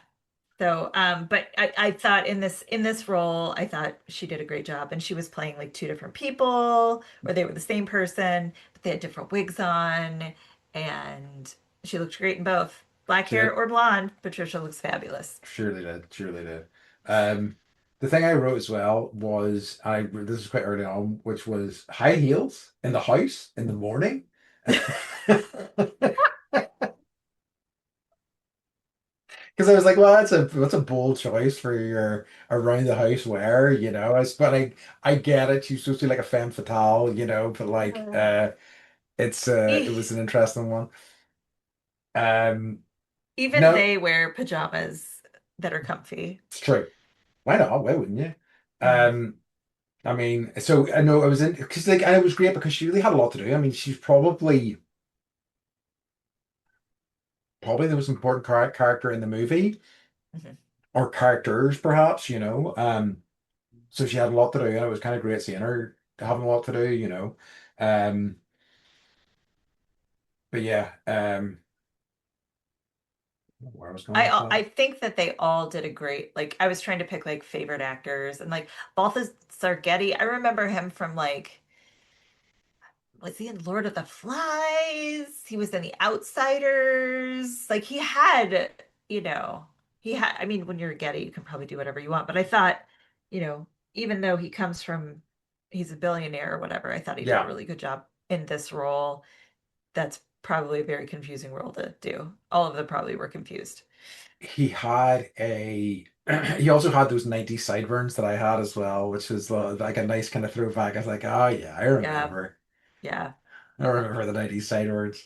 So, but I thought in this role, I thought she did a great job, and she was playing like two different people, or they were the same person, but they had different wigs on, and she looked great in both. Black She hair did. or blonde, Patricia looks fabulous. Surely did. Surely did. Um, the thing I wrote as well was this is quite early on, which was high heels in the house in the morning. Because I was like, well, that's a bold choice for your around the house wear, you know. But I get it. She's supposed to be like a femme fatale, you know. But like, it E- was an interesting one. Um, Even no, they wear pajamas that are comfy. it's true. Why not? Why wouldn't you? Mm, Um, I mean, so I know I was in because like, and it was great because she really had a lot to do. I mean, she's probably the most important character in the movie, mhm. or characters perhaps, you know. So she had a lot to do, and it was kind of great seeing her having a lot to do, you know. Um, but yeah, where I was going with that. I think that they all did a great, like I was trying to pick like favorite actors, and like Balthazar Getty, I remember him from like, was he in Lord of the Flies? He was in The Outsiders. Like he had, you know, he had, I mean, when you're a Getty, you can probably do whatever you want. But I thought, you know, even though he comes from, he's a billionaire or whatever, I thought he did a Yeah, really good job in this role. That's probably a very confusing role to do. All of them probably were confused. he had a. He also had those 90s sideburns that I had as well, which was like a nice kind of throwback. I was like, oh yeah, Yeah, yeah. I remember the 90s sideburns.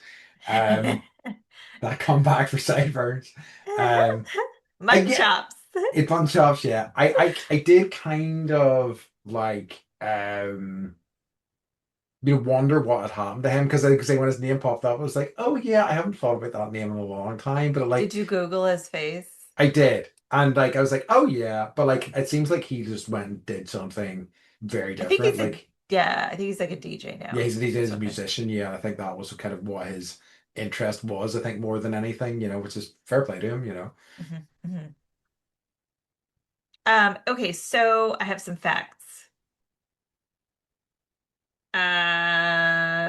Um, that comeback for sideburns. Um, I Mutton get chops. it punch ups, yeah. I did kind of like you wonder what had happened to him because when his name popped up, I was like, oh yeah, I haven't thought about that name in a long time. But like Did you Google his face? I did. And like I was like, oh yeah, but like it seems like he just went and did something very I think different. he's a, Like yeah, I think he's like a DJ yeah, now he's or a something. musician, yeah. I think that was kind of what his interest was, I think, more than anything, you know, which is fair play to him, you know. Hmm, hmm. Okay, so I have some facts.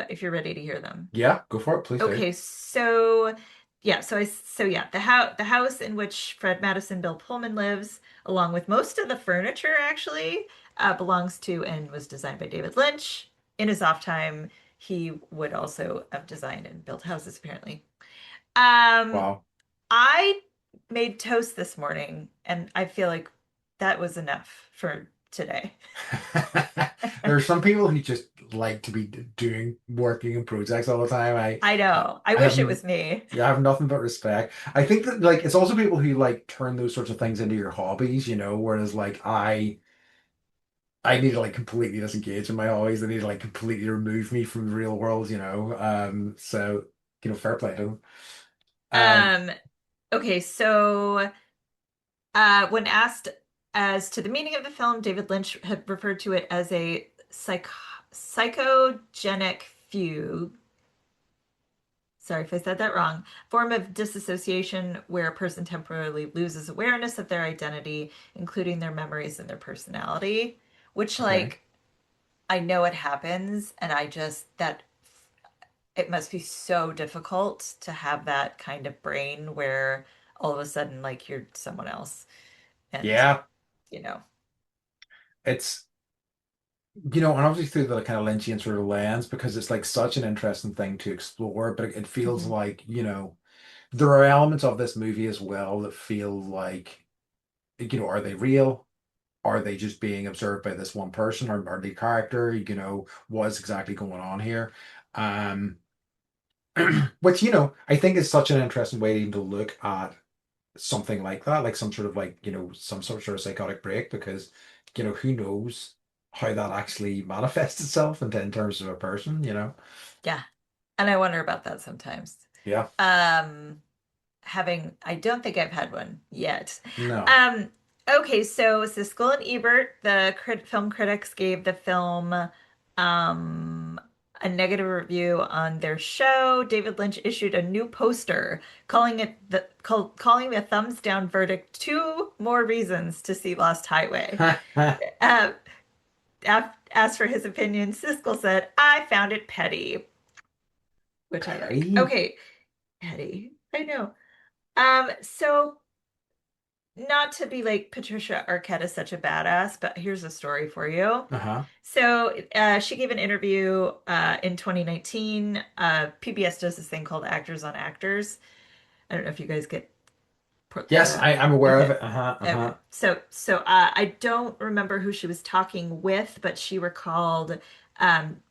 If you're ready to hear them. Yeah, go for it, please do. Okay, so yeah, so yeah, the house in which Fred Madison Bill Pullman lives, along with most of the furniture actually, belongs to and was designed by David Lynch. In his off time, he would also have designed and built houses apparently. Um, Wow. I made toast this morning, and I feel like that was enough for today. There are some people who just like to be doing working in projects all the time. I know. I I wish have it was me. yeah, I have nothing but respect. I think that like it's also people who like turn those sorts of things into your hobbies, you know, whereas like I need to like completely disengage in my hobbies. I need to like completely remove me from the real world, you know. So you know, fair play to them. Um, Um, okay, so when asked as to the meaning of the film, David Lynch had referred to it as a psychogenic fugue. Sorry if I said that wrong. Form of disassociation where a person temporarily loses awareness of their identity, including their memories and their personality, which, okay. like, I know it happens, and I just, that it must be so difficult to have that kind of brain where all of a sudden, like, you're someone else. And, Yeah, you know, it's you know, and obviously through the kind of Lynchian sort of lens because it's like such an interesting thing to explore, but it feels mhm. like, you know, there are elements of this movie as well that feel like, you know, are they real? are they just being observed by this one person, or are the character, what's exactly going on here? Um, which, I think is such an interesting way to even to look at something like that, like some sort of like, some sort of psychotic break, because, who knows how that actually manifests itself in terms of a person? Yeah. And I wonder about that sometimes. Yeah. Um, I don't think I've had one yet. No. Um, okay, so Siskel and Ebert, the film critics, gave the film um, a negative review on their show. David Lynch issued a new poster calling the thumbs down verdict two more reasons to see Lost Highway. Uh, as for his opinion, Siskel said, "I found it petty," which I like. Okay. Okay, petty. I know. So not to be like Patricia Arquette is such a badass, but here's a story for you. Uh-huh. So she gave an interview in 2019. PBS does this thing called Actors on Actors. I don't know if you guys get put Yes, the I'm aware of okay. it. Uh-huh. Okay. Uh-huh. So I don't remember who she was talking with, but she recalled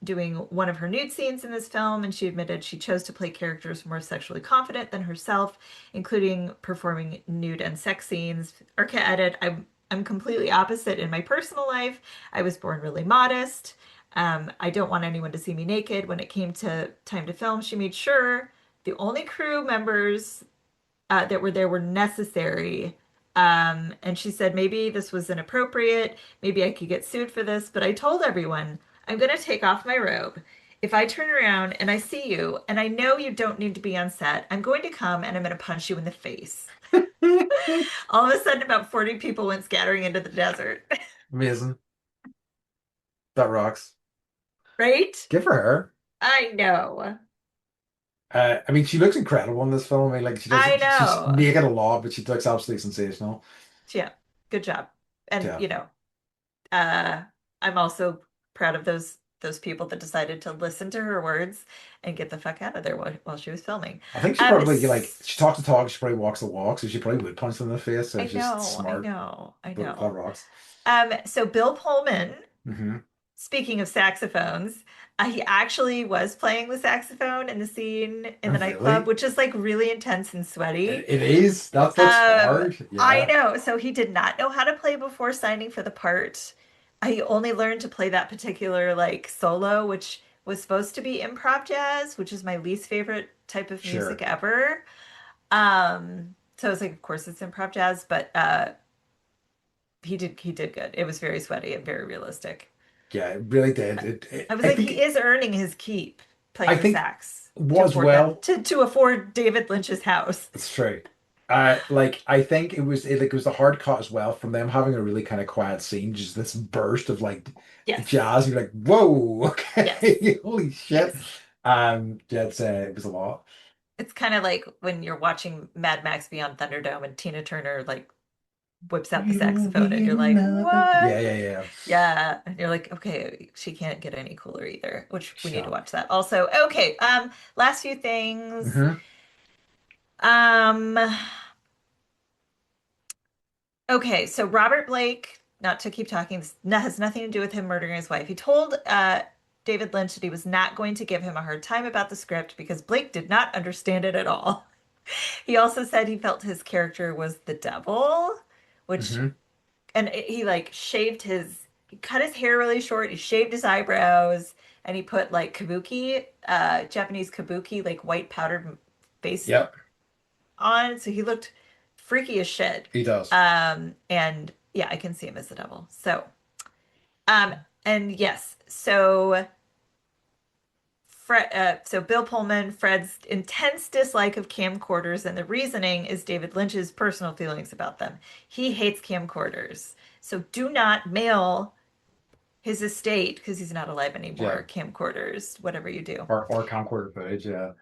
doing one of her nude scenes in this film, and she admitted she chose to play characters more sexually confident than herself, including performing nude and sex scenes. Arquette added, I'm completely opposite in my personal life. I was born really modest. I don't want anyone to see me naked. When it came to time to film, she made sure the only crew members that were there were necessary. And she said, maybe this was inappropriate. Maybe I could get sued for this. But I told everyone, I'm going to take off my robe. If I turn around and I see you and I know you don't need to be on set, I'm going to come and I'm going to punch you in the face. All of a sudden, about 40 people went scattering into the desert. Amazing. That rocks. Right? Good for her. I know. I mean, she looks incredible in this film. I mean, like, I she's know. naked a lot, but she looks absolutely sensational. Yeah. Good job. And, Yeah. uh, I'm also proud of those people that decided to listen to her words and get the fuck out of there while she was filming. I think she Um, probably, like, she talks the talk, she probably walks the walk, so she probably would punch them in the face. So I it's just know, I smart. know, I But that know. rocks. So Bill Pullman, Hmm. speaking of saxophones, he actually was playing the saxophone in the scene in Oh, the nightclub, really? which is like really intense and sweaty. It is. That's hard. I Yeah. know. So he did not know how to play before signing for the part. He only learned to play that particular like solo, which was supposed to be improv jazz, which is my least favorite type of music Sure. ever. So I was like, of course it's improv jazz, but he did good. It was very sweaty and very realistic. Yeah, it really did. I was I like, he think is earning his keep I playing the think sax to was afford that well. to afford David Lynch's house. It's true. Like I think it was the hard cut as well from them having a really kind of quiet scene, just this burst of like Yes. jazz. You're like, whoa, Yes. okay, holy shit. Yes. Yeah, it was a lot. It's kind of like when you're watching Mad Max Beyond Thunderdome and Tina Turner like whips out the We will saxophone and be you're like, another. "What?" Yeah, yeah, yeah. Yeah, and you're like, "Okay, she can't get any cooler either," which we need to Shut. watch that. Also, okay, last few things. Hmm. Um okay, so Robert Blake, not to keep talking, this has nothing to do with him murdering his wife. He told David Lynch that he was not going to give him a hard time about the script because Blake did not understand it at all. He also said he felt his character was the devil, which, Hmm. and he like he cut his hair really short, he shaved his eyebrows, and he put like kabuki, Japanese kabuki, like white powdered face Yep, on. So he looked freaky as shit. he does. And yeah, I can see him as the devil. Um, and yes, so Bill Pullman, Fred's intense dislike of camcorders, and the reasoning is David Lynch's personal feelings about them. He hates camcorders. So do not mail his estate, because he's not alive Yeah, anymore, camcorders, whatever you do. or camcorder footage. Yeah.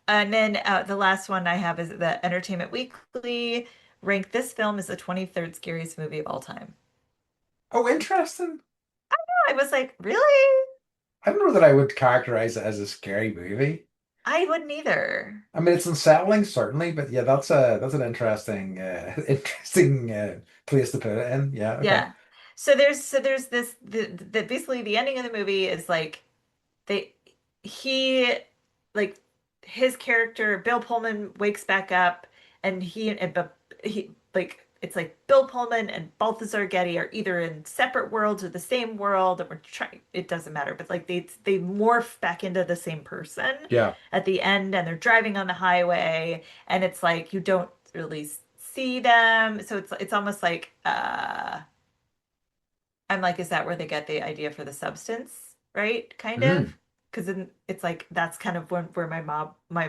And then the last one I have is the Entertainment Weekly ranked this film as the 23rd scariest movie of all time. Oh, interesting. I was like, really? I don't know that I would characterize it as a scary movie. I wouldn't either. I mean, it's unsettling, certainly, but yeah, that's an interesting, interesting place to put it in. Yeah, okay. Yeah. So there's this the basically the ending of the movie is like they he like his character Bill Pullman wakes back up and he like it's like Bill Pullman and Balthazar Getty are either in separate worlds or the same world and we're trying it doesn't matter but like they morph back into the same person Yeah. at the end and they're driving on the highway and it's like you don't really see them so it's almost like I'm like, is that where they get the idea for the substance, right? Kind of. Mm. Because then it's like that's kind of where my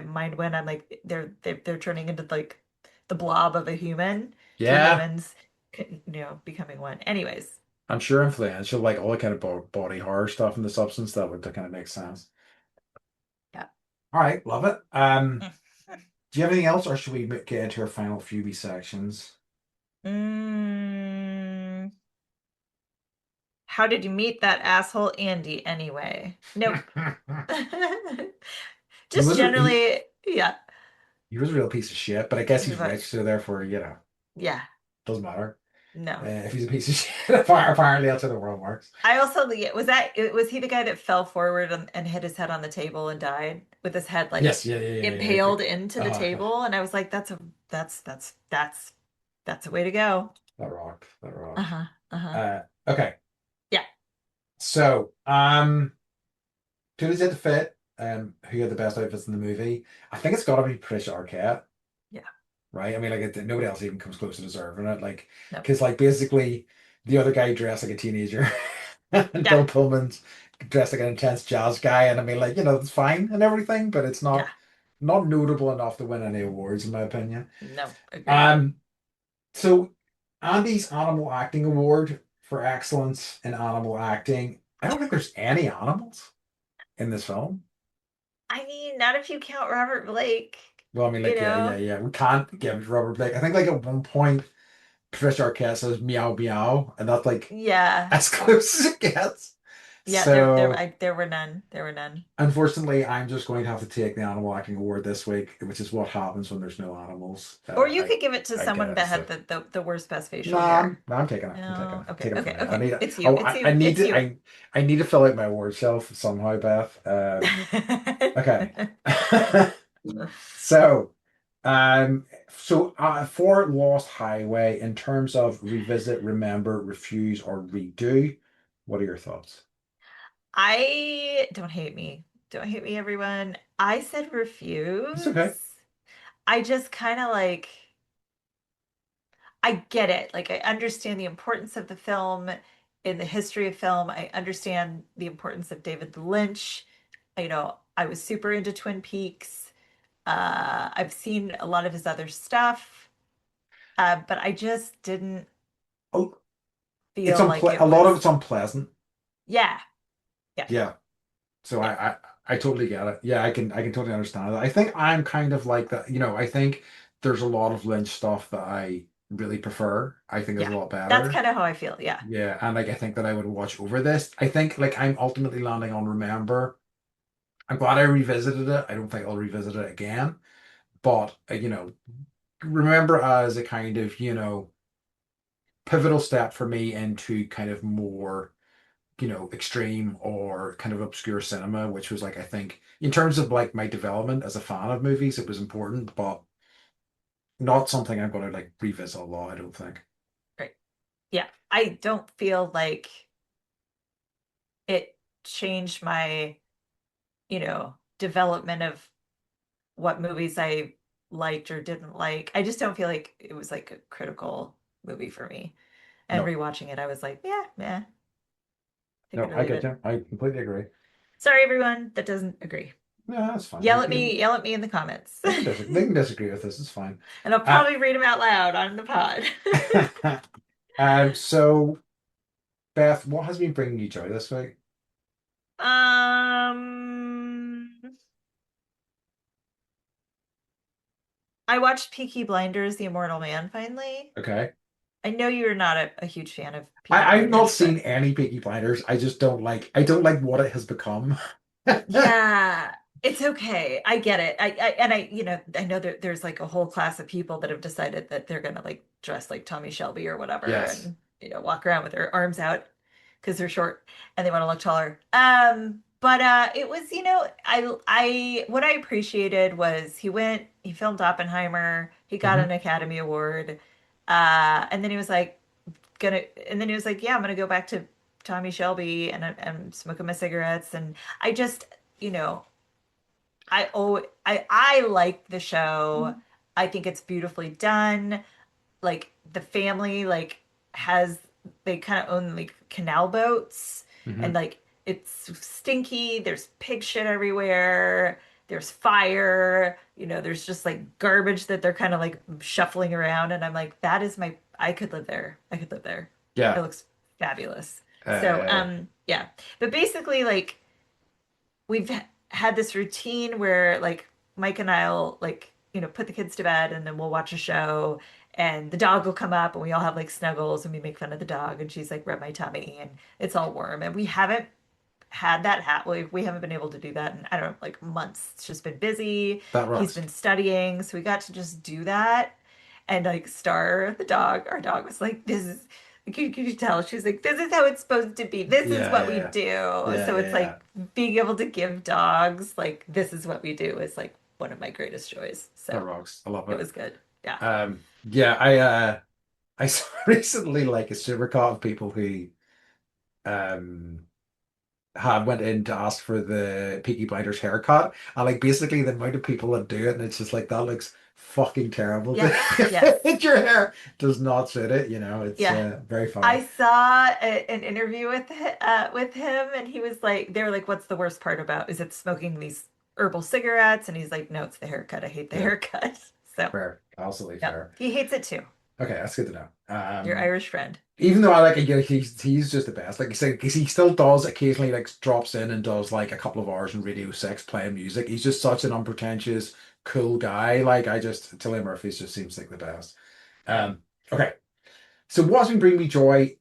mind went. I'm like, they're turning into like the blob of a human, two Yeah. humans, becoming one. Anyways, I'm sure influential, like all the kind of body horror stuff in the substance, that would kind of make sense. yeah. All right, love it. Mm. Do you have anything else, or should we get into our final few wee sections? Mm, how did you meet that asshole Andy anyway? Nope. He Just was generally, yeah. he was a real piece of shit, but I guess He he's rich, was. so therefore, Yeah. doesn't matter. No. If he's a piece of shit, apparently that's how the world works. I also was he the guy that fell forward and hit his head on the table and died with his head like Yes, yeah, yeah, yeah, yeah. impaled into the Uh, table and I was like that's that's a way to go. that rocked. That rocked. Uh-huh. Uh-huh. Okay. Yeah. So, to the fit, who had the best outfits in the movie? I think it's got to be Patricia Arquette, Yeah. right? I mean, like, nobody else even comes close to deserving it. Like, No. because, like, basically, the other guy dressed like a teenager, and Yeah. Bill Pullman's dressed like an intense jazz guy, and I mean, like, it's fine and everything, but it's Yeah. not notable enough to win any awards, in my opinion. No. Agreed. Um, so Andy's Animal Acting Award for excellence in animal acting. I don't think there's any animals in this film. I mean, not if you count Robert Blake, Well, I mean, you like, yeah, know. yeah, yeah. We can't give it to Robert Blake. I think, like, at one point, Patricia Arquette says meow meow, and that's like Yeah. as close as it gets. Yeah, there So, there were none. There were none. unfortunately, I'm just going to have to take the Animal Acting Award this week, which is what happens when there's no animals. Or you could give it to I get someone it. that So, had the worst best no, facial I'm, hair. no, I'm taking it. I'm taking No. it. Okay. Taking it for Okay. me. Okay. It's you. Oh, It's I you. need It's to. you. I need to fill out my award shelf somehow, Beth. Okay. So, for Lost Highway, in terms of revisit, remember, refuse, or redo, what are your thoughts? I don't hate me. Don't hate me, everyone. I said It's okay. refuse. I just kind of like, I get it. Like, I understand the importance of the film in the history of film. I understand the importance of David Lynch. I was super into Twin Peaks. I've seen a lot of his other stuff, but I just didn't Oh, feel like a it lot of was, it's unpleasant. yeah, yeah, Yeah. So yeah, I totally get it. Yeah, I can totally understand that. I think I'm kind of like that. I think there's a lot of Lynch stuff that I really prefer. I think is a yeah. lot That's better. kind of how I feel. Yeah, Yeah, and like I think that I would watch over this. I think like I'm ultimately landing on Remember. I'm glad I revisited it. I don't think I'll revisit it again. But Remember as a kind of, pivotal step for me into kind of more, extreme or kind of obscure cinema, which was like I think in terms of like my development as a fan of movies, it was important, but not something I'm gonna like revisit a lot, I don't think. right. Yeah, I don't feel like it changed my, development of what movies I liked or didn't like. I just don't feel like it was like a critical movie for me. And No, rewatching it, I was like, yeah, yeah, take it no, or I leave get it. you. I completely agree. Sorry, everyone that doesn't agree. Yeah, that's fine. Yell at me in the comments. They can disagree with this. It's fine. And I'll Uh, probably read them out loud on the pod. so Beth, what has been bringing you joy this week? Um, I watched Peaky Blinders, The Immortal Man finally. Okay. I know you're not a huge fan of Peaky I've not Blinders, seen but any Peaky Blinders. I don't like what it has become. yeah, it's okay. I get it. I know there's like a whole class of people that have decided that they're gonna like dress like Tommy Shelby or whatever. Yes. And walk around with their arms out because they're short and they want to look taller. But it was, what I appreciated was he filmed Oppenheimer, he got Hmm. an Academy Award, and then he was like and then he was like, yeah, I'm gonna go back to Tommy Shelby and smoking my cigarettes, and I just, you know, I like the show. I think it's beautifully done. Like the family has they kind of own like canal boats, and Hmm. like it's stinky, there's pig shit everywhere, there's fire, there's just like garbage that they're kind of like shuffling around, and I'm like, that is my I could live there. I could live there. It Yeah. looks fabulous. So Uh, yeah. But basically like we've had this routine where like Mike and I'll like, put the kids to bed and then we'll watch a show and the dog will come up and we all have like snuggles and we make fun of the dog and she's like rub my tummy and it's all warm and we haven't had that we haven't been able to do that in I don't know like months. It's just been busy. that He's rocks. been studying, so we got to just do that. And like Star, the dog, our dog was like, this is could you tell? She's like, this is how it's supposed to be. This is Yeah, what we yeah, do. yeah, So yeah, it's yeah. like being able to give dogs like this is what we do is like one of my greatest joys. That So rocks. I love it it. was good. Yeah. Yeah, I saw recently like a supercut of people who um had went in to ask for the Peaky Blinders haircut, and like basically the amount of people that do it, and it's just like that looks fucking terrible. Yes. Yes. Your hair does not suit it, it's Yeah. very funny. I saw an interview with him, and he was like, they were like, "What's the worst part about? Is it smoking these herbal cigarettes?" And he's like, "No, it's the haircut. I hate the Yeah, haircut." So, fair, absolutely yep, fair. he hates it too. Okay, that's good to know. Your Irish friend. Even though I like again, he's just the best. Like I said, 'cause he still does occasionally like drops in and does like a couple of hours in Radio 6 playing music. He's just such an unpretentious, cool guy. Like I just Cillian Murphy's just seems like the best. Yeah, Okay. So what's been bringing me joy?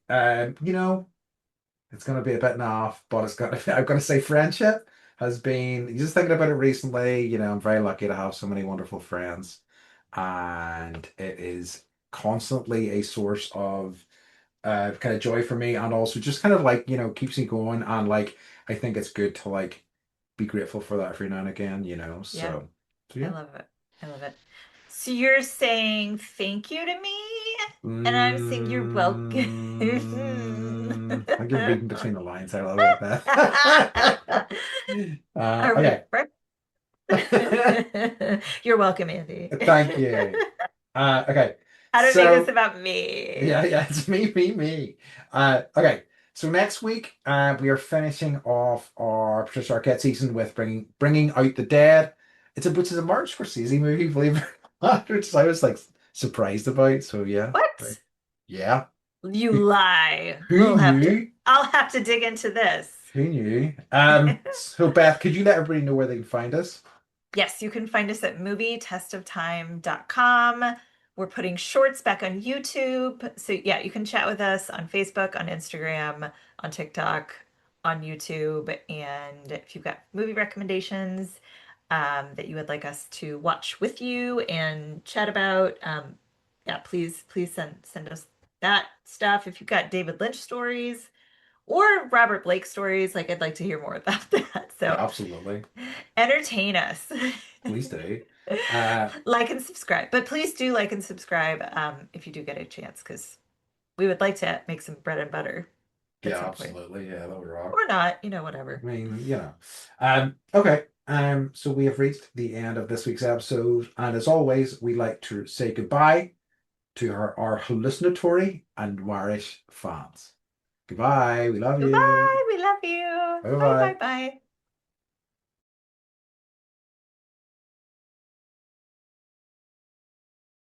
It's gonna be a bit naff, but it's got I've got to say friendship has been just thinking about it recently. I'm very lucky to have so many wonderful friends, and it is constantly a source of kind of joy for me, and also just kind of like keeps me going, and like I think it's good to like be grateful for that every now and again. yeah, So I yeah. love it. I love it. So you're saying thank you to me, and I'm saying you're welcome. I think you're reading between the lines there a little bit there. Are we Okay. friends? You're welcome, Andy. Thank you. Okay. How to make this So about me. yeah, yeah, it's me. Okay. So next week, we are finishing off our Patricia Arquette season with bringing out the dead. Which is a Martin Scorsese movie, believe it or not, which I was like surprised about. So yeah, right. What? Yeah. You Who, lie. who knew? I'll have to dig into this. Who knew? So Beth, could you let everybody know where they can find us? Yes, you can find us at movietestofTime.com. We're putting shorts back on YouTube. So yeah, you can chat with us on Facebook, on Instagram, on TikTok, on YouTube. And if you've got movie recommendations that you would like us to watch with you and chat about, yeah, please send us that stuff. If you've got David Lynch stories or Robert Blake stories, like I'd like to hear more about that. Yeah, So absolutely. entertain us. Please do. Uh, Like and subscribe. But please do like and subscribe if you do get a chance, because we would like to make some bread and butter at yeah, some point. absolutely. Yeah, that would rock. Or not, I whatever. mean, Okay. So we have reached the end of this week's episode, and as always, we like to say goodbye to our hallucinatory and Warish fans. Goodbye. We love you. Goodbye. We love you. Bye Bye, bye. bye, bye.